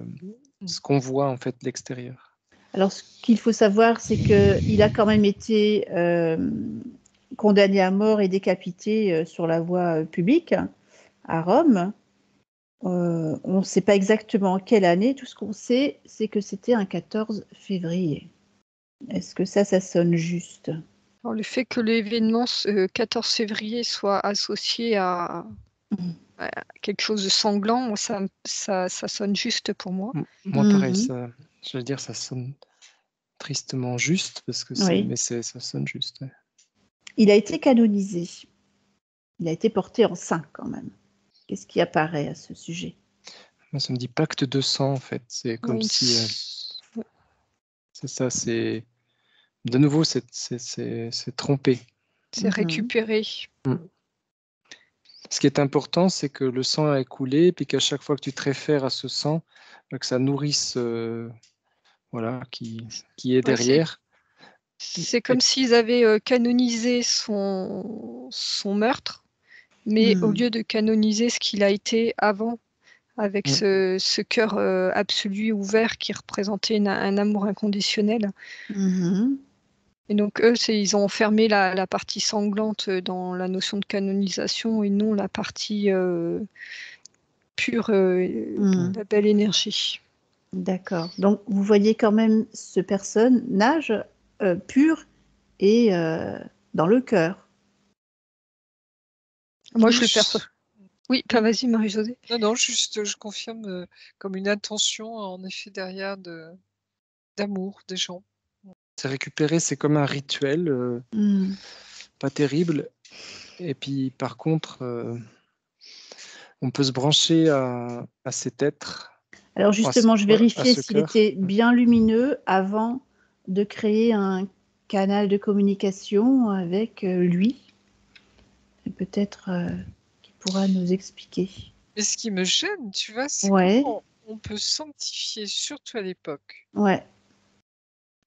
ce qu'on voit, en fait, de l'extérieur. Alors, ce qu'il faut savoir, c'est qu'il a quand même été condamné à mort et décapité sur la voie publique à Rome. On ne sait pas exactement quelle année. Tout ce qu'on sait, c'est que c'était un 14 février. Est-ce que ça sonne juste? Alors, le fait que l'événement 14 février soit associé à quelque chose de sanglant, ça sonne juste pour moi. Moi, pareil, ça, je veux dire, ça sonne tristement juste, parce que Oui. ça sonne juste. Ouais. Il a été canonisé. Il a été porté en saint quand même. Qu'est-ce qui apparaît à ce sujet? Moi, ça me dit pacte de sang, en fait. C'est comme si... c'est ça, c'est... De nouveau, c'est trompé. C'est récupéré. Ce qui est important, c'est que le sang a coulé, puis qu'à chaque fois que tu te réfères à ce sang, que ça nourrisse voilà, qui est derrière. C'est comme s'ils avaient canonisé son meurtre, mais au lieu de canoniser ce qu'il a été avant, avec ce cœur absolu ouvert qui représentait un amour inconditionnel. Et donc eux, ils ont enfermé la partie sanglante dans la notion de canonisation et non la partie pure, la belle énergie. D'accord. Donc vous voyez quand même ce personnage pur et dans le cœur. Moi, je le perçois. Oui, vas-y, Marie-Josée. Non, juste, je confirme comme une intention, en effet, derrière d'amour des gens. C'est récupéré, c'est comme un rituel, pas terrible. Et puis, par contre, on peut se brancher à cet être. Alors justement, je vérifiais ce s'il cœur. était bien lumineux avant de créer un canal de communication avec lui. Et peut-être qu'il pourra nous expliquer. Mais ce qui me gêne, tu vois, c'est Ouais, comment on peut sanctifier, surtout à l'époque, ouais.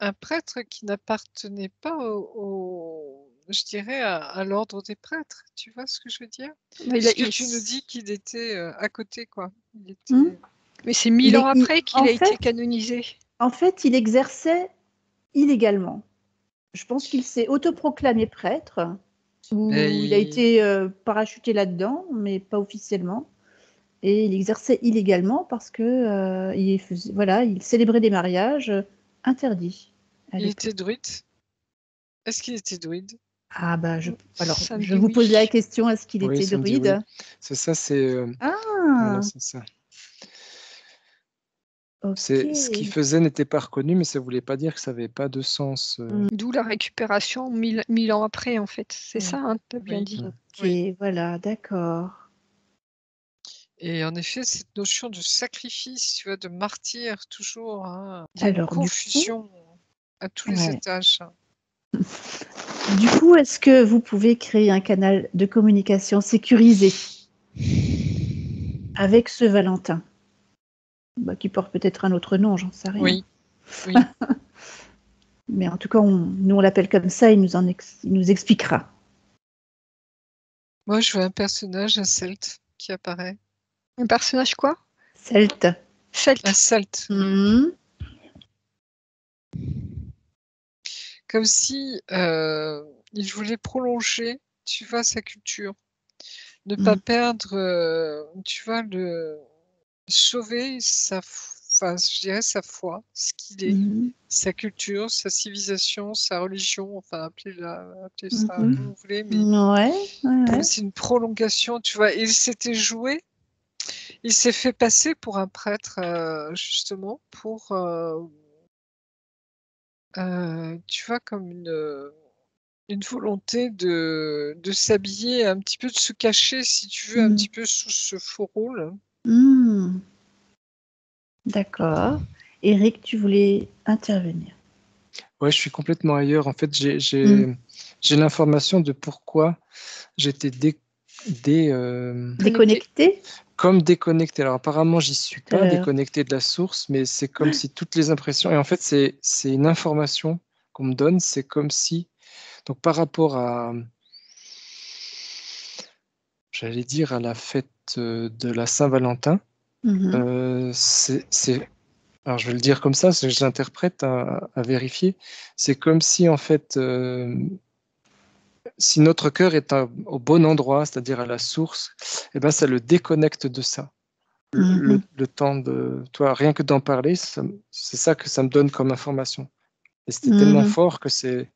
un prêtre qui n'appartenait pas je dirais, à l'ordre des prêtres. Tu vois ce que je veux dire? Mais Puisque tu nous dis qu'il était à côté, quoi. Il Hmm. était... mais c'est 1000 ans après qu'il en a été fait, canonisé. En fait, il exerçait illégalement. Je pense qu'il s'est autoproclamé prêtre, ou il a Et été parachuté là-dedans, mais pas officiellement. Et il exerçait illégalement parce que il célébrait des mariages interdits à il l'époque. était druide. Est-ce qu'il était druide? Ah bah alors Ça me je dit vous pose la oui. question, est-ce qu'il Oui, était ça me dit oui. druide? C'est ça, c'est... Voilà, Ah, c'est ça. ok. Ce qu'il faisait n'était pas reconnu, mais ça voulait pas dire que ça n'avait pas de sens. D'où la récupération 1000 ans après, en fait. C'est ça, hein, tu as bien Oui. dit. Ok, Oui. voilà, d'accord. Et en effet, cette notion de sacrifice, tu vois, de martyr, toujours, hein, il y a une Alors, confusion à tous les ouais. étages. Du coup, est-ce que vous pouvez créer un canal de communication sécurisé avec ce Valentin? Bah, qui porte peut-être un autre nom, j'en sais rien. Oui, oui. Mais en tout cas, nous on l'appelle comme ça, il nous expliquera. Moi, je vois un personnage, un celte, qui apparaît. Un personnage quoi? Celte. Un Celte. celte. Mhm. Comme si il voulait prolonger, tu vois, sa culture. Ne pas perdre, tu vois, sauver enfin, je dirais sa foi, ce qu'il est, Mhm. sa culture, sa civilisation, sa religion, enfin, appelez ça Mhm. comme vous voulez, mais Ouais, comme ouais. si une prolongation, tu vois. Il s'était joué, il s'est fait passer pour un prêtre, justement, pour, tu vois, comme une volonté de s'habiller, un petit peu de se cacher, si tu veux, un petit peu sous ce faux rôle. Mhm. D'accord. Eric, tu voulais intervenir. Ouais, je suis complètement ailleurs. En fait, Mm. j'ai l'information de pourquoi j'étais Déconnecté comme déconnecté. Alors apparemment, j'y suis tout à pas l'heure. déconnecté de la source, mais c'est comme si toutes les impressions. Et en fait, c'est une information qu'on me donne. C'est comme si, donc par rapport à, j'allais dire à la fête de la Saint-Valentin, Mhm. alors je vais le dire comme ça, c'est que je l'interprète à vérifier. C'est comme si en fait, si notre cœur est au bon endroit, c'est-à-dire à la source, eh ben ça le déconnecte de ça. Mhm. Le temps de, toi, rien que d'en parler, c'est ça que ça me donne comme information. Et c'était tellement Mhm. fort que c'est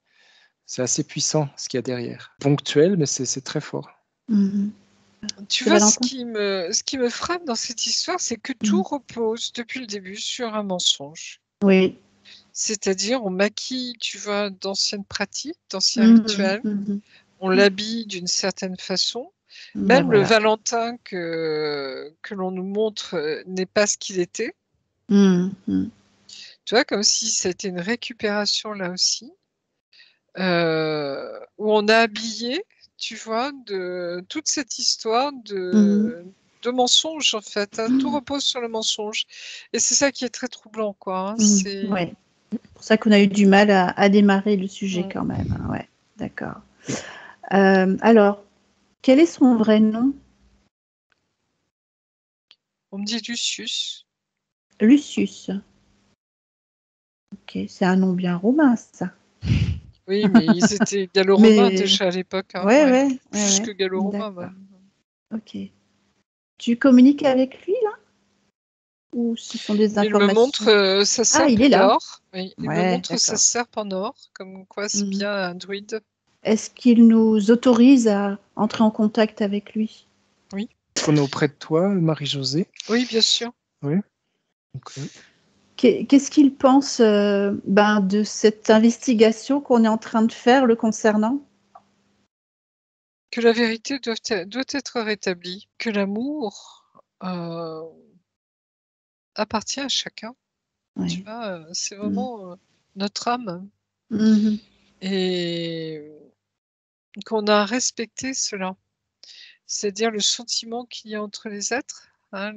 assez puissant ce qu'il y a derrière. Ponctuel, mais c'est très fort. Mhm. Tu C'est vois, Valentin ce qui me frappe dans cette histoire, c'est que tout Mhm. repose depuis le début sur un mensonge. Oui. C'est-à-dire, on maquille, tu vois, d'anciennes pratiques, d'anciens Mhm. rituels, Mhm. on l'habille d'une certaine façon. Ben Même le voilà. Valentin que l'on nous montre n'est pas ce qu'il était. Mhm. Tu vois, comme si c'était une récupération là aussi, où on a habillé, tu vois, de toute cette histoire Mhm. de mensonges, en fait, hein. Tout repose sur le mensonge. Et c'est ça qui est très troublant, quoi, hein. Mhm. Ouais. C'est pour ça qu'on a eu du mal à démarrer le sujet Mm. quand même. Hein. Ouais, d'accord. Alors, quel est son vrai nom? On me dit Lucius. Lucius. Ok, c'est un nom bien romain, ça. Oui, mais ils étaient gallo-romains Mais déjà à l'époque, hein, ouais, ouais. ouais, ouais, Plus ouais. que gallo-romains, D'accord. même. Ok. Tu communiques avec lui là? Ou ce sont des Il me montre informations? sa Ah, serpe il est là. d'or. Oui, il me Ouais, montre sa d'accord. serpe en or, comme quoi c'est Mhm. bien un druide. Est-ce qu'il nous autorise à entrer en contact avec lui? Oui, Est-ce qu'on est auprès de toi, Marie-Josée? oui, bien sûr. Oui. Ok. Qu'est-ce qu'il pense de cette investigation qu'on est en train de faire le concernant? Que la vérité doit être rétablie, que l'amour appartient à chacun. Tu vois, c'est vraiment notre âme. Et qu'on a respecté cela. C'est-à-dire le sentiment qu'il y a entre les êtres, hein,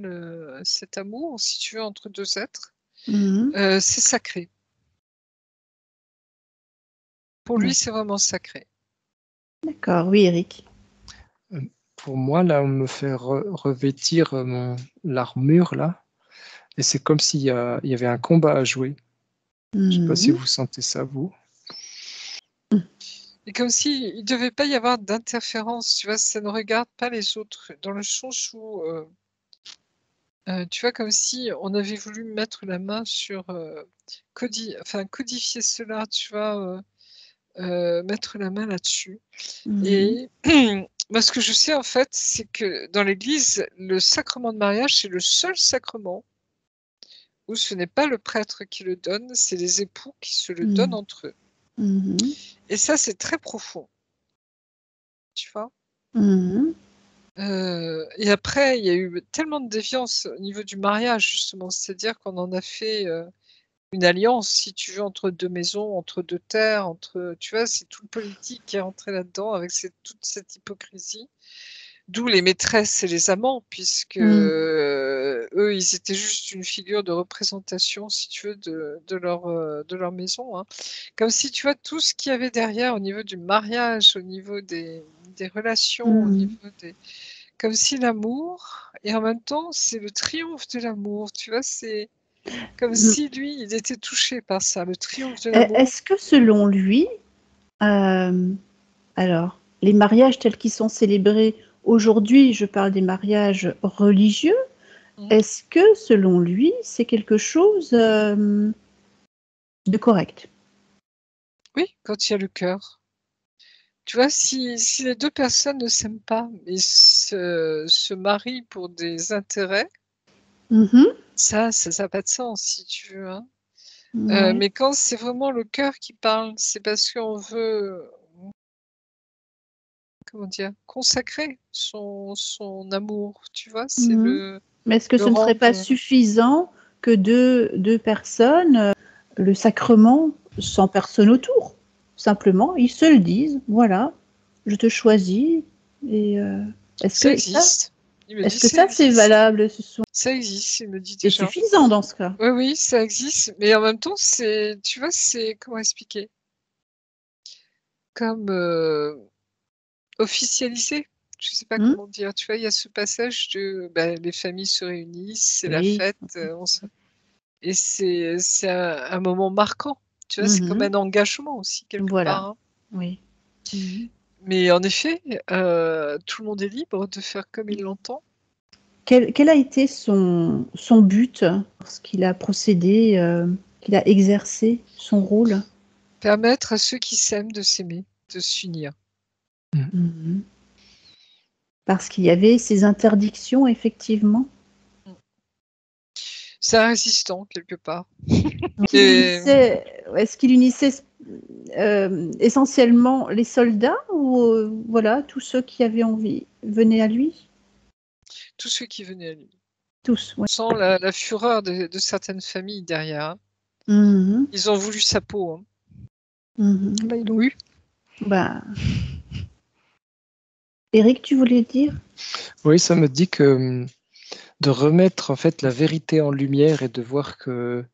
cet amour, si tu veux, entre deux êtres, c'est sacré. Pour lui, c'est vraiment sacré. D'accord, oui, Eric. Pour moi, là, on me fait revêtir l'armure, là, et c'est comme s'il y avait un combat à jouer. Je ne sais pas si vous sentez ça, vous. Et comme s'il ne devait pas y avoir d'interférence, tu vois, ça ne regarde pas les autres, dans le sens où, tu vois, comme si on avait voulu mettre la main sur, codifier cela, tu vois, mettre la main là-dessus. Et moi, ce que je sais, en fait, c'est que dans l'Église, le sacrement de mariage, c'est le seul sacrement où ce n'est pas le prêtre qui le donne, c'est les époux qui se le donnent entre eux. Et ça, c'est très profond. Tu vois? Et après, il y a eu tellement de déviance au niveau du mariage, justement. C'est-à-dire qu'on en a fait une alliance, si tu veux, entre deux maisons, entre deux terres, tu vois, c'est tout le politique qui est rentré là-dedans avec toute cette hypocrisie. D'où les maîtresses et les amants, puisque eux, ils étaient juste une figure de représentation, si tu veux, de leur maison. Hein. Comme si, tu vois, tout ce qu'il y avait derrière au niveau du mariage, au niveau des relations, au niveau des... Comme si l'amour, et en même temps, c'est le triomphe de l'amour, tu vois, c'est comme si lui, il était touché par ça, le triomphe de l'amour. Est-ce que selon lui, alors, les mariages tels qu'ils sont célébrés aujourd'hui, je parle des mariages religieux, est-ce que selon lui, c'est quelque chose de correct? Oui, quand il y a le cœur. Tu vois, si les deux personnes ne s'aiment pas et se marient pour des intérêts, ça n'a pas de sens, si tu veux. Hein. Mais quand c'est vraiment le cœur qui parle, c'est parce qu'on veut, comment dire, consacrer son amour, tu vois, c'est Mais est-ce que ce ne serait pas suffisant que deux personnes, le sacrement sans personne autour? Simplement, ils se le disent, voilà, je te choisis. Et est-ce ça que existe. Est-ce que ça c'est valable? Ça existe, il me dit C'est déjà. suffisant dans ce cas. Oui, ça existe, mais en même temps, tu vois, c'est, comment expliquer? Comme officialisé. Je ne sais pas comment dire. Tu vois, il y a ce passage de les familles se réunissent, c'est la fête, et c'est un moment marquant. Tu vois, c'est comme un engagement aussi, quelque part. Hein. Oui. Mais en effet, tout le monde est libre de faire comme il l'entend. Quel a été son but lorsqu'il a procédé, qu'il a exercé son rôle? Permettre à ceux qui s'aiment de s'aimer, de s'unir. Parce qu'il y avait ces interdictions, effectivement. C'est un résistant, quelque part. Est-ce qu'il unissait essentiellement les soldats ou voilà, tous ceux qui avaient envie venaient à lui? Tous ceux qui venaient à lui. Tous, oui. Sans la fureur de certaines familles derrière. Hein. Ils ont voulu sa peau. Hein. Ils l'ont eu. Eric, tu voulais dire? Oui, ça me dit que de remettre en fait la vérité en lumière et de voir que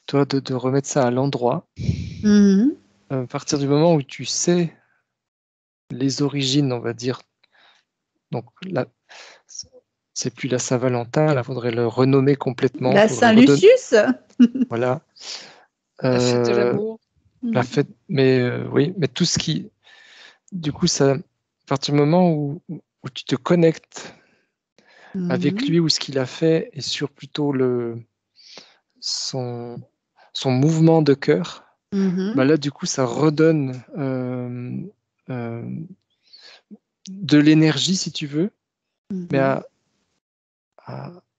toi, de remettre ça à l'endroit. À partir du moment où tu sais les origines, on va dire, donc là, c'est plus la Saint-Valentin, là, faudrait le renommer complètement. La Saint-Lucius. Voilà. La fête de l'amour. La fête, mais oui, mais tout ce qui, du coup, ça, à partir du moment où tu te connectes avec lui ou ce qu'il a fait et sur plutôt son mouvement de cœur, là, du coup, ça redonne de l'énergie, si tu veux, mais à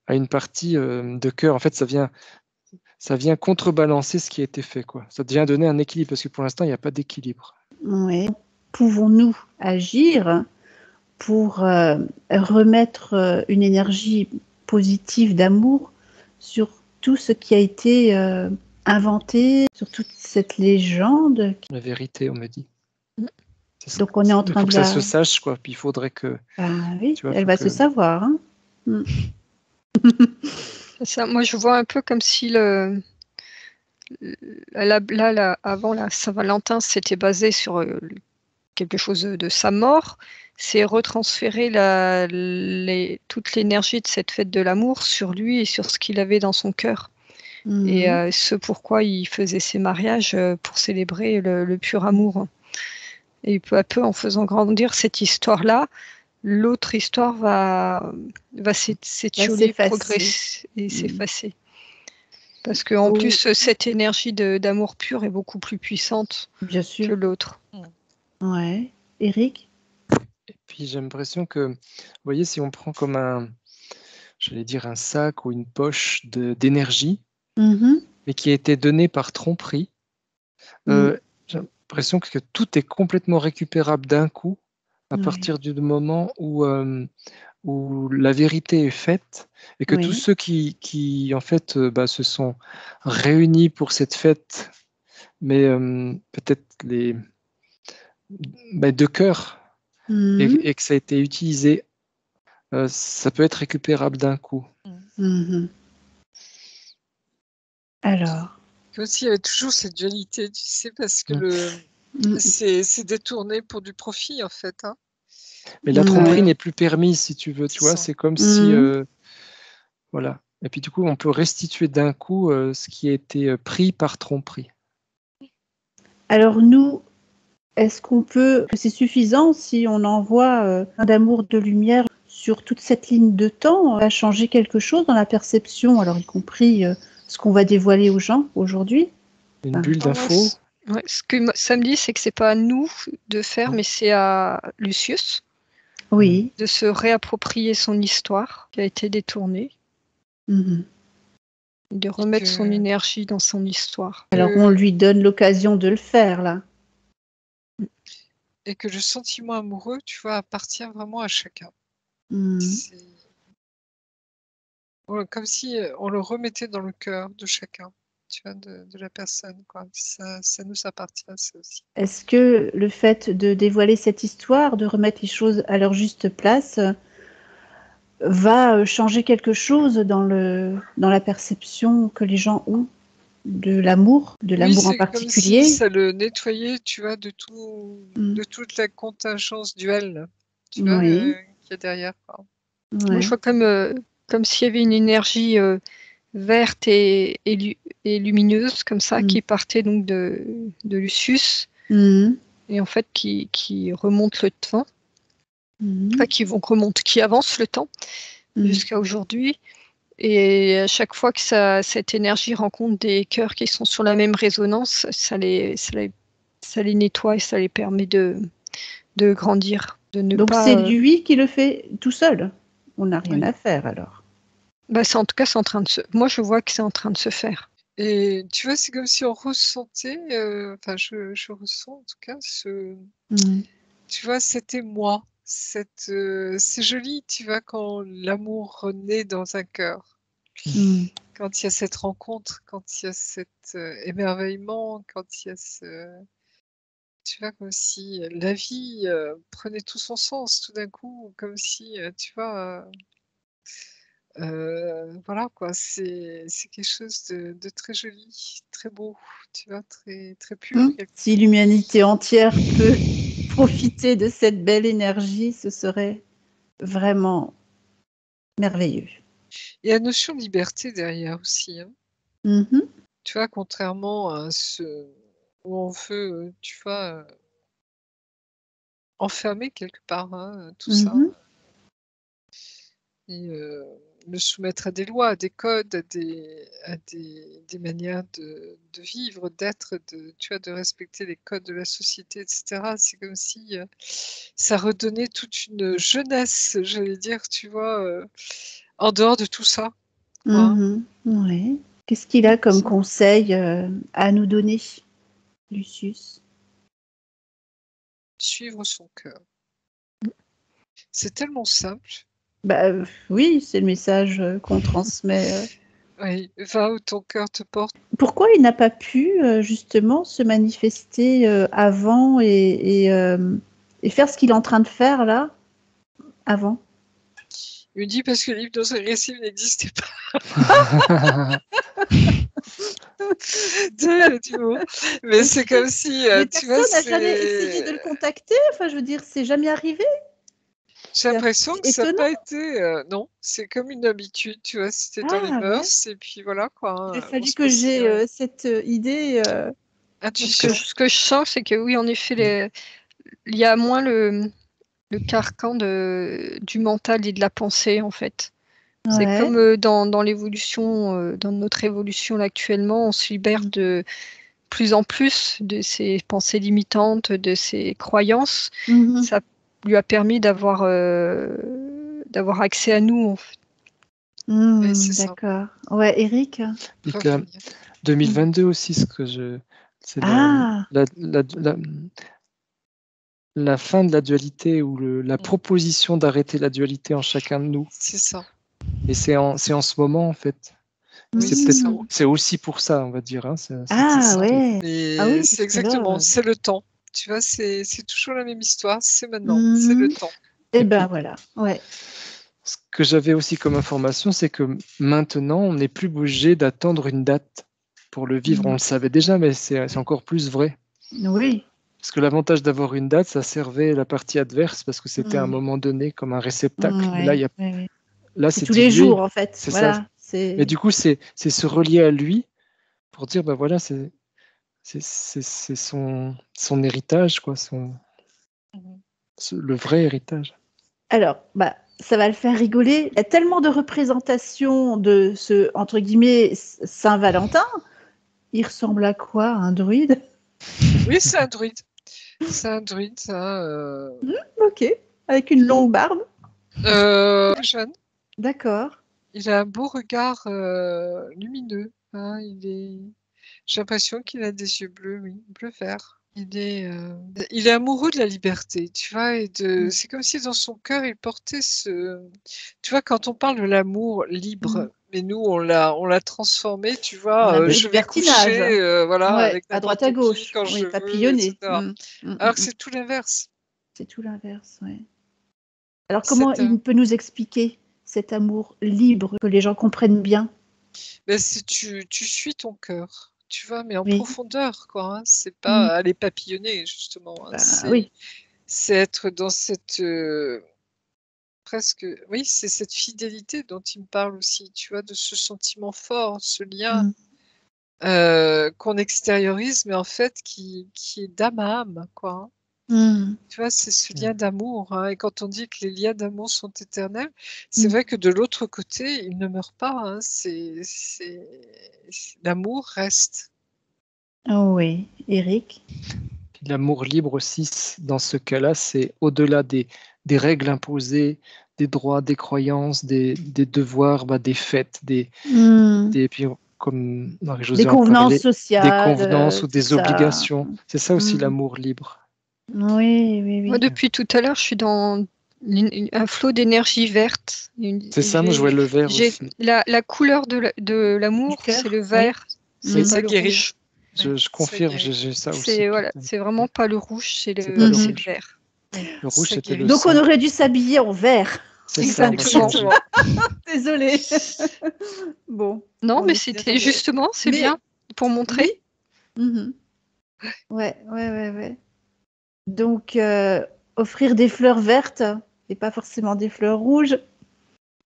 une partie de cœur. En fait, ça vient contrebalancer ce qui a été fait, quoi. Ça vient donner un équilibre, parce que pour l'instant, il n'y a pas d'équilibre. Oui. Pouvons-nous agir pour remettre une énergie positive d'amour sur tout ce qui a été inventé, sur toute cette légende. La vérité, on me dit. Donc on est en train il faut de que ça se sache, quoi. Puis il faudrait que... Ah oui, tu vois, elle va se savoir. Hein. Ça, moi, je vois un peu comme si avant la Saint-Valentin, c'était basé sur quelque chose de sa mort. C'est retransférer toute l'énergie de cette fête de l'amour sur lui et sur ce qu'il avait dans son cœur. Et ce pourquoi il faisait ses mariages pour célébrer le pur amour. Et peu à peu, en faisant grandir cette histoire-là, l'autre histoire va s'étioler, progresser et s'effacer. Parce qu'en plus, cette énergie d'amour pur est beaucoup plus puissante que l'autre. Ouais. Eric? Et puis j'ai l'impression que, vous voyez, si on prend comme j'allais dire un sac ou une poche d'énergie, mais qui a été donné par tromperie, j'ai l'impression que tout est complètement récupérable d'un coup, à partir du moment où la vérité est faite, et que tous ceux qui en fait, se sont réunis pour cette fête, mais peut-être de cœur, et que ça a été utilisé, ça peut être récupérable d'un coup. Alors. Comme s'il y avait toujours cette dualité, tu sais, parce que c'est détourné pour du profit, en fait. Hein. Mais la tromperie n'est plus permise, si tu veux, tu vois, c'est comme si... voilà. Et puis du coup, on peut restituer d'un coup ce qui a été pris par tromperie. Alors nous, est-ce que c'est suffisant si on envoie un d'amour, de lumière sur toute cette ligne de temps, va changer quelque chose dans la perception, alors y compris ce qu'on va dévoiler aux gens aujourd'hui? Une bulle d'info. Ce que ça me dit, c'est que c'est pas à nous de faire, mais c'est à Lucius de se réapproprier son histoire qui a été détournée, de remettre son énergie dans son histoire. Alors on lui donne l'occasion de le faire, là. Et que le sentiment amoureux, tu vois, appartient vraiment à chacun. Comme si on le remettait dans le cœur de chacun, tu vois, de la personne, quoi. Ça nous appartient, ça aussi. Est-ce que le fait de dévoiler cette histoire, de remettre les choses à leur juste place, va changer quelque chose dans la perception que les gens ont de l'amour en particulier? Comme si ça le nettoyait, tu vois, de toute la contingence duelle, tu vois, qu'il y a derrière. Moi, je vois comme s'il y avait une énergie verte et lumineuse comme ça qui partait donc de Lucius et en fait qui remonte le temps, enfin, qui avance le temps jusqu'à aujourd'hui. Et à chaque fois que cette énergie rencontre des cœurs qui sont sur la même résonance, ça les nettoie et ça les permet de grandir. Donc c'est lui qui le fait tout seul? On n'a rien à faire alors? En tout cas, c'est en train de moi, je vois que c'est en train de se faire. Et tu vois, c'est comme si on ressentait, enfin je ressens en tout cas tu vois, cet émoi, c'est joli, tu vois, quand l'amour renaît dans un cœur. Quand il y a cette rencontre, quand il y a cet émerveillement, quand il y a tu vois, comme si la vie prenait tout son sens tout d'un coup, comme si, tu vois, voilà quoi, c'est quelque chose de très joli, très beau, tu vois, très, très pur. Si l'humanité entière peut profiter de cette belle énergie, ce serait vraiment merveilleux. Il y a la notion de liberté derrière aussi. Hein. Tu vois, contrairement à ce où on veut, tu vois, enfermer quelque part tout ça. Et le soumettre à des lois, à des codes, à des manières de vivre, d'être, tu vois, de respecter les codes de la société, etc. C'est comme si ça redonnait toute une jeunesse, j'allais dire, tu vois, en dehors de tout ça. Ouais. Qu'est-ce qu'il a comme conseil à nous donner, Lucius? Suivre son cœur. C'est tellement simple. Oui, c'est le message qu'on transmet Oui, va où ton cœur te porte. Pourquoi il n'a pas pu justement se manifester avant et faire ce qu'il est en train de faire là avant? Il me dit parce que l'hypnose régressive n'existait pas. Tu vois. Mais c'est comme si, Mais tu personne vois, n'a jamais essayé de le contacter. Enfin, je veux dire, c'est jamais arrivé. J'ai l'impression que ça n'a étonnant. pas été. Non, c'est comme une habitude, tu vois, c'était dans les Ah, ouais. mœurs, et puis voilà quoi. Il a On fallu se que pose j'ai cette idée. intuition. Ce que je sens, c'est que oui, en effet, il y a moins le carcan du mental et de la pensée, en fait. C'est Ouais. comme dans l'évolution, dans notre évolution là, actuellement, on se libère de plus en plus de ces pensées limitantes, de ces croyances. Mhm. Ça lui a permis d'avoir accès à nous, en fait. Oui, c'est ça. D'accord. Ouais, Eric. Donc là, 2022 aussi, c'est Ah. la fin de la dualité ou la proposition d'arrêter la dualité en chacun de nous. C'est ça. Et c'est en ce moment, en fait. Oui, c'est aussi pour ça, on va dire. Hein. Ah, ouais. Et Ah oui, c'est parce que exactement, là, c'est le temps. Tu vois, c'est toujours la même histoire, c'est maintenant, c'est le temps. Et ben voilà, ouais. Ce que j'avais aussi comme information, c'est que maintenant, on n'est plus obligé d'attendre une date pour le vivre. On le savait déjà, mais c'est encore plus vrai. Oui. Parce que l'avantage d'avoir une date, ça servait la partie adverse parce que c'était à un moment donné comme un réceptacle. Mais là, là c'est c'est tous les dilué. jours en fait. C'est voilà. ça. Mais du coup, c'est se relier à lui pour dire, bah voilà, c'est son héritage, quoi, le vrai héritage. Alors, bah, ça va le faire rigoler. Il y a tellement de représentations de ce, entre guillemets, Saint-Valentin. Il ressemble à quoi, un druide? Oui, c'est un druide. C'est un druide, ça. Ok, avec une longue barbe. Jeune. D'accord. Il a un beau regard lumineux. Hein, j'ai l'impression qu'il a des yeux bleus, oui, bleu-vert. Il est amoureux de la liberté, tu vois, c'est comme si dans son cœur il portait tu vois, quand on parle de l'amour libre, mais nous on l'a transformé, tu vois, je vais coucher, voilà, Ouais, avec à droite n'importe à qui gauche. quand Oui, je veux, papillonner. etc. Alors que c'est tout l'inverse. C'est tout l'inverse, oui. Alors, C'est comment il peut nous expliquer cet amour libre, que les gens comprennent bien? Ben, tu suis ton cœur, tu vois, mais en Oui. profondeur, quoi. Hein. C'est pas aller papillonner, justement. Hein. Bah, oui. C'est être dans cette presque, oui, c'est cette fidélité dont il me parle aussi, tu vois, de ce sentiment fort, ce lien qu'on extériorise, mais en fait qui est d'âme à âme, quoi. Hein. Tu vois, c'est ce lien d'amour. Hein. Et quand on dit que les liens d'amour sont éternels, c'est vrai que de l'autre côté, ils ne meurent pas. Hein. L'amour reste. Oh oui, Eric. L'amour libre aussi, dans ce cas-là, c'est au-delà des règles imposées, des droits, des croyances, des devoirs, des fêtes, puis comme Marie-Josée Des en convenances parlait, sociales, des convenances ou tout des ça. obligations. C'est ça aussi l'amour libre. Oui, oui, oui. Moi, depuis tout à l'heure, je suis dans un flot d'énergie verte. C'est ça, moi je vois le vert aussi. La couleur de l'amour, c'est le vert, c'est pas le rouge. Je confirme, j'ai ça aussi. C'est vraiment pas le rouge, c'est le vert. Le rouge, c'était le Donc sang. on aurait dû s'habiller en vert. C'est ça, exactement. Désolée. Bon. Non, mais c'était justement, c'est bien pour montrer. Oui. Ouais. Donc offrir des fleurs vertes et pas forcément des fleurs rouges.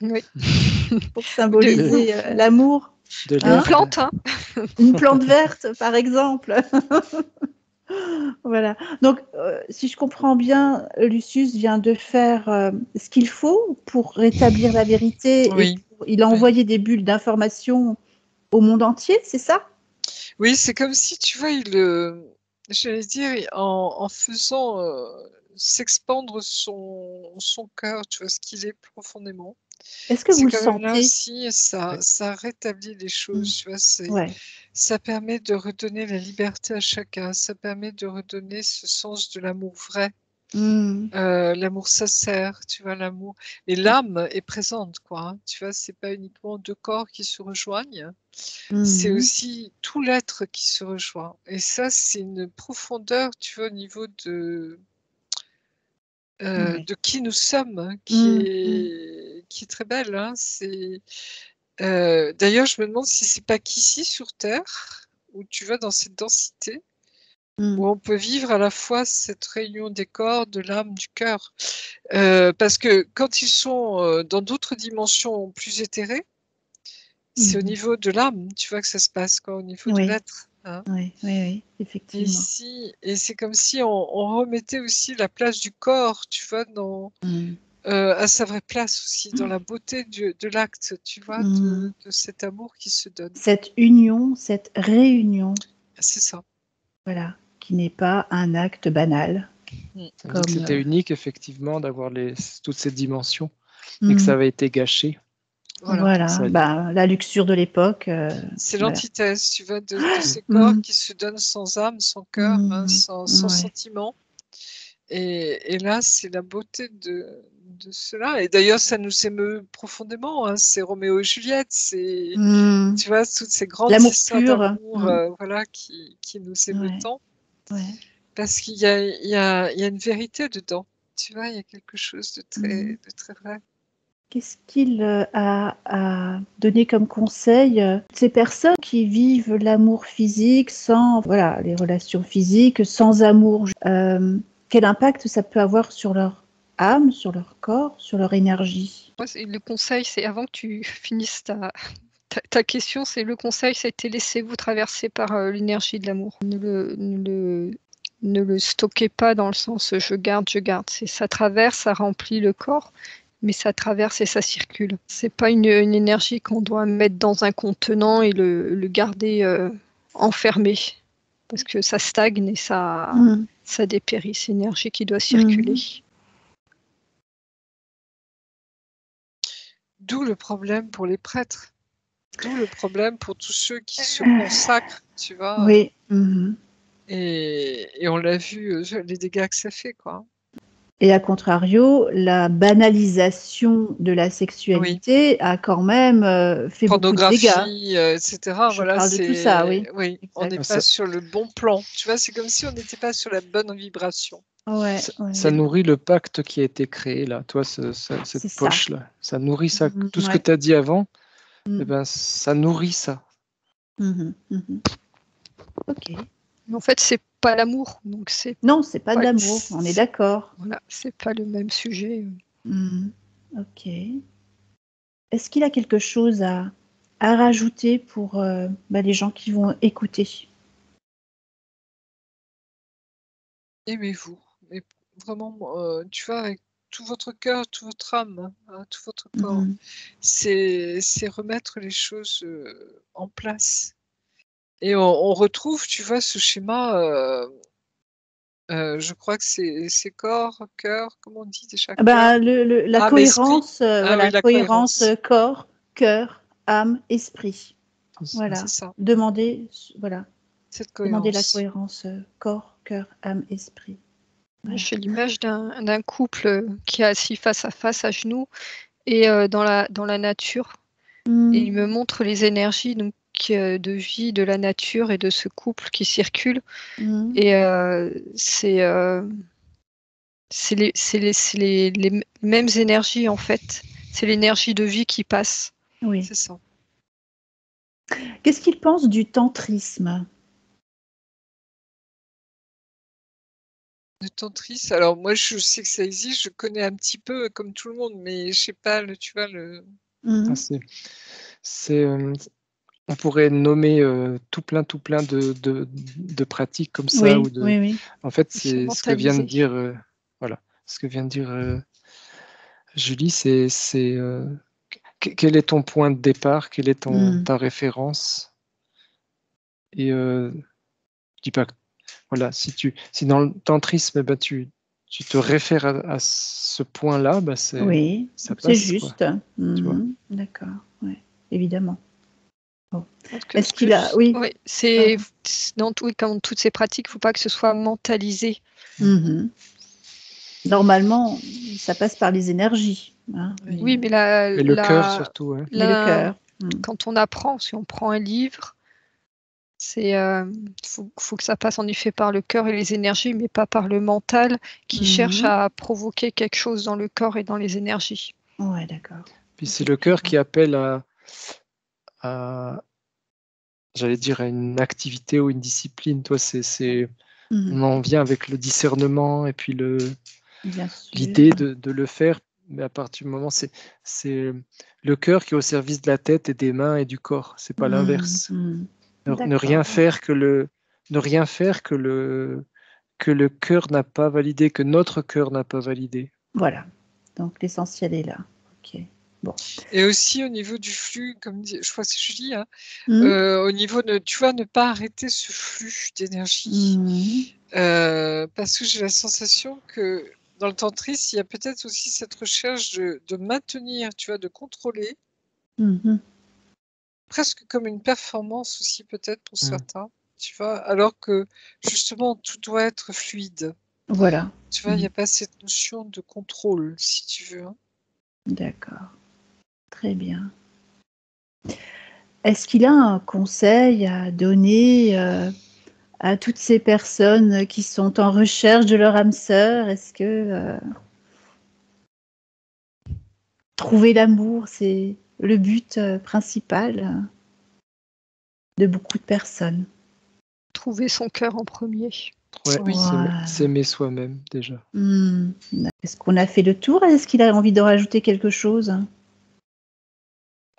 Oui. Pour symboliser l'amour. Une plante, hein. Une plante verte, par exemple. Voilà. Donc, si je comprends bien, Lucius vient de faire ce qu'il faut pour rétablir la vérité. Oui. Et il a envoyé des bulles d'information au monde entier, c'est ça? Oui, c'est comme si, tu vois, j'allais dire, en faisant s'expandre son cœur, tu vois, ce qu'il est profondément. Est-ce que vous le C'est quand même là sentez? aussi, ça rétablit les choses, tu vois, ça permet de redonner la liberté à chacun, ça permet de redonner ce sens de l'amour vrai. L'amour sincère, tu vois, l'amour. Et l'âme est présente, quoi. Hein, tu vois, c'est pas uniquement deux corps qui se rejoignent, c'est aussi tout l'être qui se rejoint. Et ça, c'est une profondeur, tu vois, au niveau de qui nous sommes, hein, qui est très belle. Hein, d'ailleurs, je me demande si c'est pas qu'ici sur Terre, où tu vas dans cette densité, où on peut vivre à la fois cette réunion des corps, de l'âme, du cœur. Parce que quand ils sont dans d'autres dimensions plus éthérées, c'est au niveau de l'âme, tu vois, que ça se passe, quoi, au niveau de l'être. Hein. Oui, effectivement. Et c'est comme si on remettait aussi la place du corps, tu vois, à sa vraie place aussi, dans la beauté de l'acte, tu vois, de cet amour qui se donne. Cette union, cette réunion. C'est ça. Voilà, qui n'est pas un acte banal. C'était unique, effectivement, d'avoir toutes ces dimensions et que ça avait été gâché. Voilà. La luxure de l'époque. C'est l'antithèse, tu vois, de ces corps qui se donnent sans âme, sans cœur, hein, sans sentiment. Et là, c'est la beauté de cela. Et d'ailleurs, ça nous émeut profondément. Hein. C'est Roméo et Juliette, c'est, tu vois, toutes ces grandes histoires d'amour voilà, qui nous émeut tant. Parce qu'il y a une vérité dedans. Tu vois, il y a quelque chose de très vrai. Qu'est-ce qu'il a donné comme conseil ces personnes qui vivent l'amour physique sans les relations physiques, sans amour quel impact ça peut avoir sur leur âme, sur leur corps, sur leur énergie? Le conseil, c'est avant que tu finisses ta question, c'est le conseil, c'était laissez-vous traverser par l'énergie de l'amour. Ne le stockez pas dans le sens je garde. Ça traverse, ça remplit le corps, mais ça traverse et ça circule. C'est pas une énergie qu'on doit mettre dans un contenant et le garder enfermé, parce que ça stagne et ça dépérit. C'est une énergie qui doit circuler. D'où le problème pour les prêtres. D'où le problème pour tous ceux qui se consacrent, tu vois. Oui. Et on l'a vu, les dégâts que ça fait, quoi. Et à contrario, la banalisation de la sexualité a quand même fait beaucoup de dégâts. Etc. Je parle de tout ça, oui. Oui, on n'est pas sur le bon plan. Tu vois, c'est comme si on n'était pas sur la bonne vibration. Ça nourrit le pacte qui a été créé, là. Toi, cette poche-là. Ça nourrit ça. Tout ce que tu as dit avant, eh ben, ça nourrit ça. Ok. Mais en fait, c'est pas l'amour. Non, c'est pas de l'amour, on est d'accord. Voilà, c'est pas le même sujet. Ok. Est-ce qu'il a quelque chose à rajouter pour les gens qui vont écouter? Aimez-vous. Mais vraiment, tu vois, avec tout votre cœur, toute votre âme, hein, tout votre corps. C'est remettre les choses en place. Et on retrouve, tu vois, ce schéma, je crois que c'est corps, cœur, comment on dit déjà? La cohérence, la cohérence corps, cœur, âme, esprit. Voilà. C'est ça. Demander la cohérence corps, cœur, âme, esprit. Voilà. J'ai l'image d'un couple qui est assis face à face à genoux et dans la nature. Et il me montre les énergies de vie de la nature et de ce couple qui circule. Et c'est les mêmes énergies en fait. C'est l'énergie de vie qui passe. Oui. C'est ça. Qu'est-ce qu'il pense du tantrisme? Le tantrisme, alors moi je sais que ça existe, je connais un petit peu comme tout le monde, mais je sais pas, tu vois, on pourrait nommer tout plein de pratiques comme ça. Oui. En fait, c'est ce que vient de dire, ce que vient de dire Julie, c'est quel est ton point de départ, quelle est ta référence. Et je dis pas que, si dans le tantrisme, tu te réfères à ce point-là, ça passe. C'est juste. D'accord, ouais, évidemment. Est-ce qu'il a... Oui, dans toutes ces pratiques, il ne faut pas que ce soit mentalisé. Normalement, ça passe par les énergies. Hein, oui, mais Et le cœur surtout. Ouais. mais le cœur. Quand on apprend, si on prend un livre, c'est faut que ça passe en effet par le cœur et les énergies, mais pas par le mental qui cherche à provoquer quelque chose dans le corps et dans les énergies. Ouais, d'accord. Puis c'est le cœur qui appelle à j'allais dire, à une activité ou une discipline. Toi, on en vient avec le discernement et puis l'idée de le faire. Mais à partir du moment, c'est le cœur qui est au service de la tête et des mains et du corps. C'est pas l'inverse. Ne rien faire que le cœur n'a pas validé, que notre cœur n'a pas validé. Voilà. Donc l'essentiel est là. Ok. Bon. Et aussi au niveau du flux, comme je crois que c'est Julie, hein, au niveau de, tu vois, ne pas arrêter ce flux d'énergie. Parce que j'ai la sensation que dans le tantrisme, il y a peut-être aussi cette recherche de maintenir, tu vois, de contrôler, presque comme une performance aussi peut-être pour certains, tu vois, alors que justement tout doit être fluide. Voilà. Tu vois, il n'y a pas cette notion de contrôle, si tu veux. Hein. D'accord. Très bien. Est-ce qu'il a un conseil à donner à toutes ces personnes qui sont en recherche de leur âme sœur? Est-ce que trouver l'amour, c'est le but principal de beaucoup de personnes? Trouver son cœur en premier. Ouais, oui, s'aimer soi-même déjà. Est-ce qu'on a fait le tour? Est-ce qu'il a envie de rajouter quelque chose?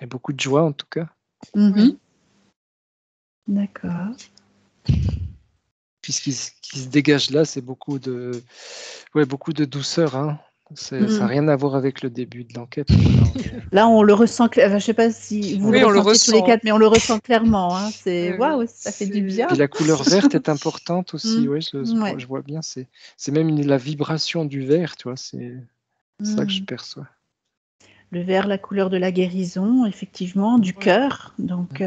Et beaucoup de joie en tout cas. Oui. D'accord. Puis ce qui se dégage là, c'est beaucoup de douceur. Hein. Ça n'a rien à voir avec le début de l'enquête. Là, on le ressent. Je ne sais pas si vous le ressentez tous les quatre, mais on le ressent clairement. Hein. C'est waouh, ça fait du bien. Puis la couleur verte est importante aussi. Je vois bien. C'est même la vibration du vert, tu vois. C'est ça que je perçois. Le vert, la couleur de la guérison, effectivement, du cœur. Donc,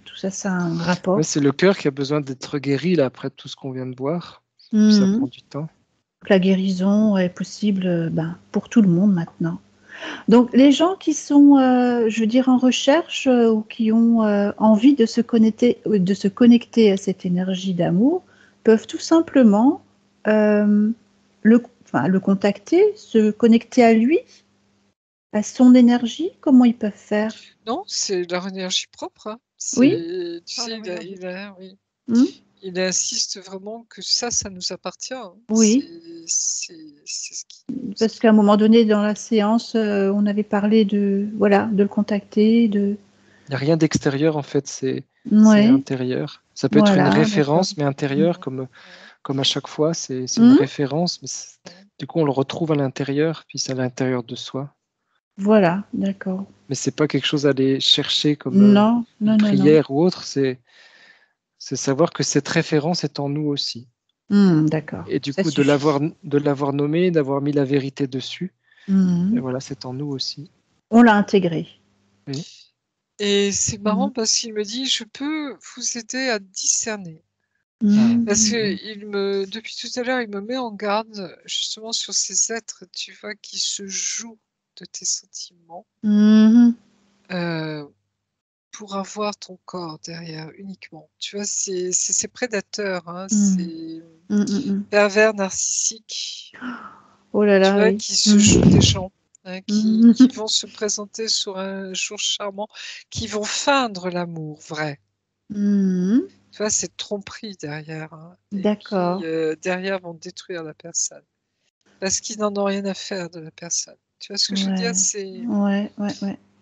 tout ça, ça a un rapport. Ouais, c'est le cœur qui a besoin d'être guéri là, après tout ce qu'on vient de voir. Ça prend du temps. La guérison est possible pour tout le monde maintenant. Donc, les gens qui sont, je veux dire, en recherche ou qui ont envie de se connecter à cette énergie d'amour peuvent tout simplement le contacter, se connecter à lui, à son énergie. Comment ils peuvent faire? Non, c'est leur énergie propre. Hein. Oui. Tu sais, il insiste vraiment que ça nous appartient. Hein. Oui. C'est ce qui... Parce qu'à un moment donné, dans la séance, on avait parlé de le contacter. Il n'y a rien d'extérieur, en fait, c'est intérieur. Ça peut être une référence, mais intérieure, comme à chaque fois, c'est une référence. Mais du coup, on le retrouve à l'intérieur, puis c'est à l'intérieur de soi. Voilà, d'accord. Mais c'est pas quelque chose à aller chercher comme une prière ou autre, c'est savoir que cette référence est en nous aussi. D'accord. Et du coup, de l'avoir nommé, d'avoir mis la vérité dessus, et voilà, c'est en nous aussi. On l'a intégré. Oui. Et c'est marrant parce qu'il me dit, je peux vous aider à discerner. Parce que depuis tout à l'heure, il me met en garde justement sur ces êtres, tu vois, qui se jouent de tes sentiments pour avoir ton corps derrière uniquement. Tu vois, c'est ces prédateurs, hein, c'est pervers narcissiques, oh là là, tu vois, qui se jouent des gens. Hein, qui vont se présenter sur un jour charmant, qui vont feindre l'amour vrai. Tu vois, c'est tromperie derrière. Hein, d'accord. Qui, derrière, vont détruire la personne. Parce qu'ils n'en ont rien à faire de la personne. Tu vois ce que je veux dire? C'est... Ouais.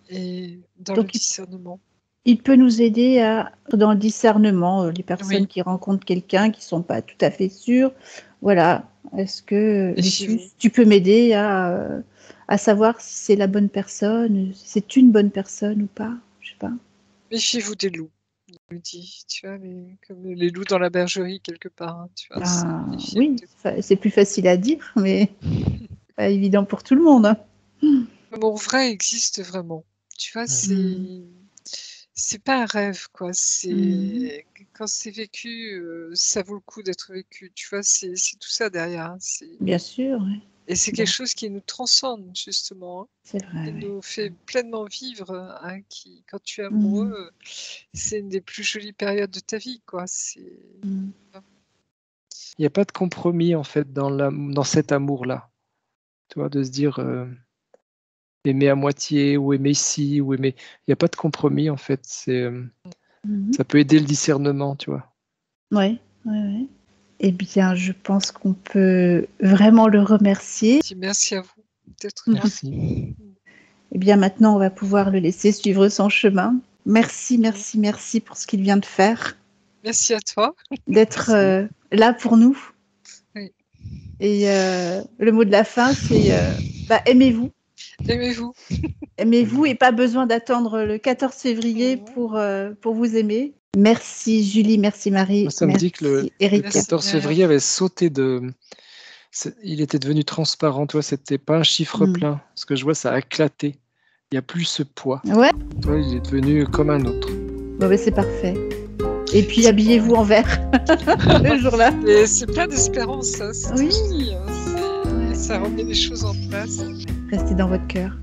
Et dans le discernement. Il peut nous aider dans le discernement, les personnes qui rencontrent quelqu'un qui ne sont pas tout à fait sûres. Voilà. Est-ce que tu peux m'aider à savoir si c'est la bonne personne, si c'est une bonne personne ou pas? Je sais pas. Méfiez-vous des loups, il me dit. Tu vois, comme les loups dans la bergerie quelque part. Hein, tu vois, oui, c'est plus facile à dire, mais pas évident pour tout le monde. Hein. L'amour vrai existe vraiment. Tu vois, c'est pas un rêve, quoi. C'est quand c'est vécu, ça vaut le coup d'être vécu. Tu vois, c'est tout ça derrière. Hein. Bien sûr. Et c'est quelque chose qui nous transcende, justement. Hein. C'est vrai. Qui nous fait pleinement vivre. Hein, quand tu es amoureux, c'est une des plus jolies périodes de ta vie, quoi. Il n'y a pas de compromis, en fait, dans cet amour-là. Tu vois, de se dire aimer à moitié, ou aimer ici, ou aimer... Il n'y a pas de compromis, en fait. Ça peut aider le discernement, tu vois. Oui. Eh bien, je pense qu'on peut vraiment le remercier. Merci à vous d'être là. Merci. Eh bien, maintenant, on va pouvoir le laisser suivre son chemin. Merci pour ce qu'il vient de faire. Merci à toi. D'être là pour nous. Oui. Et le mot de la fin, c'est aimez-vous. Aimez-vous. Aimez-vous et pas besoin d'attendre le 14 février pour vous aimer. Merci Julie, merci Marie, ça me dit que le Erika. 14 février avait sauté il était devenu transparent, tu vois, c'était pas un chiffre plein. Ce que je vois, ça a éclaté. Il n'y a plus ce poids. Ouais. Toi, il est devenu comme un autre. Bon, c'est parfait. Et puis habillez-vous en vert le jour-là. Et c'est plein d'espérance, ça. Oui. Ça remet les choses en place. Restez dans votre cœur.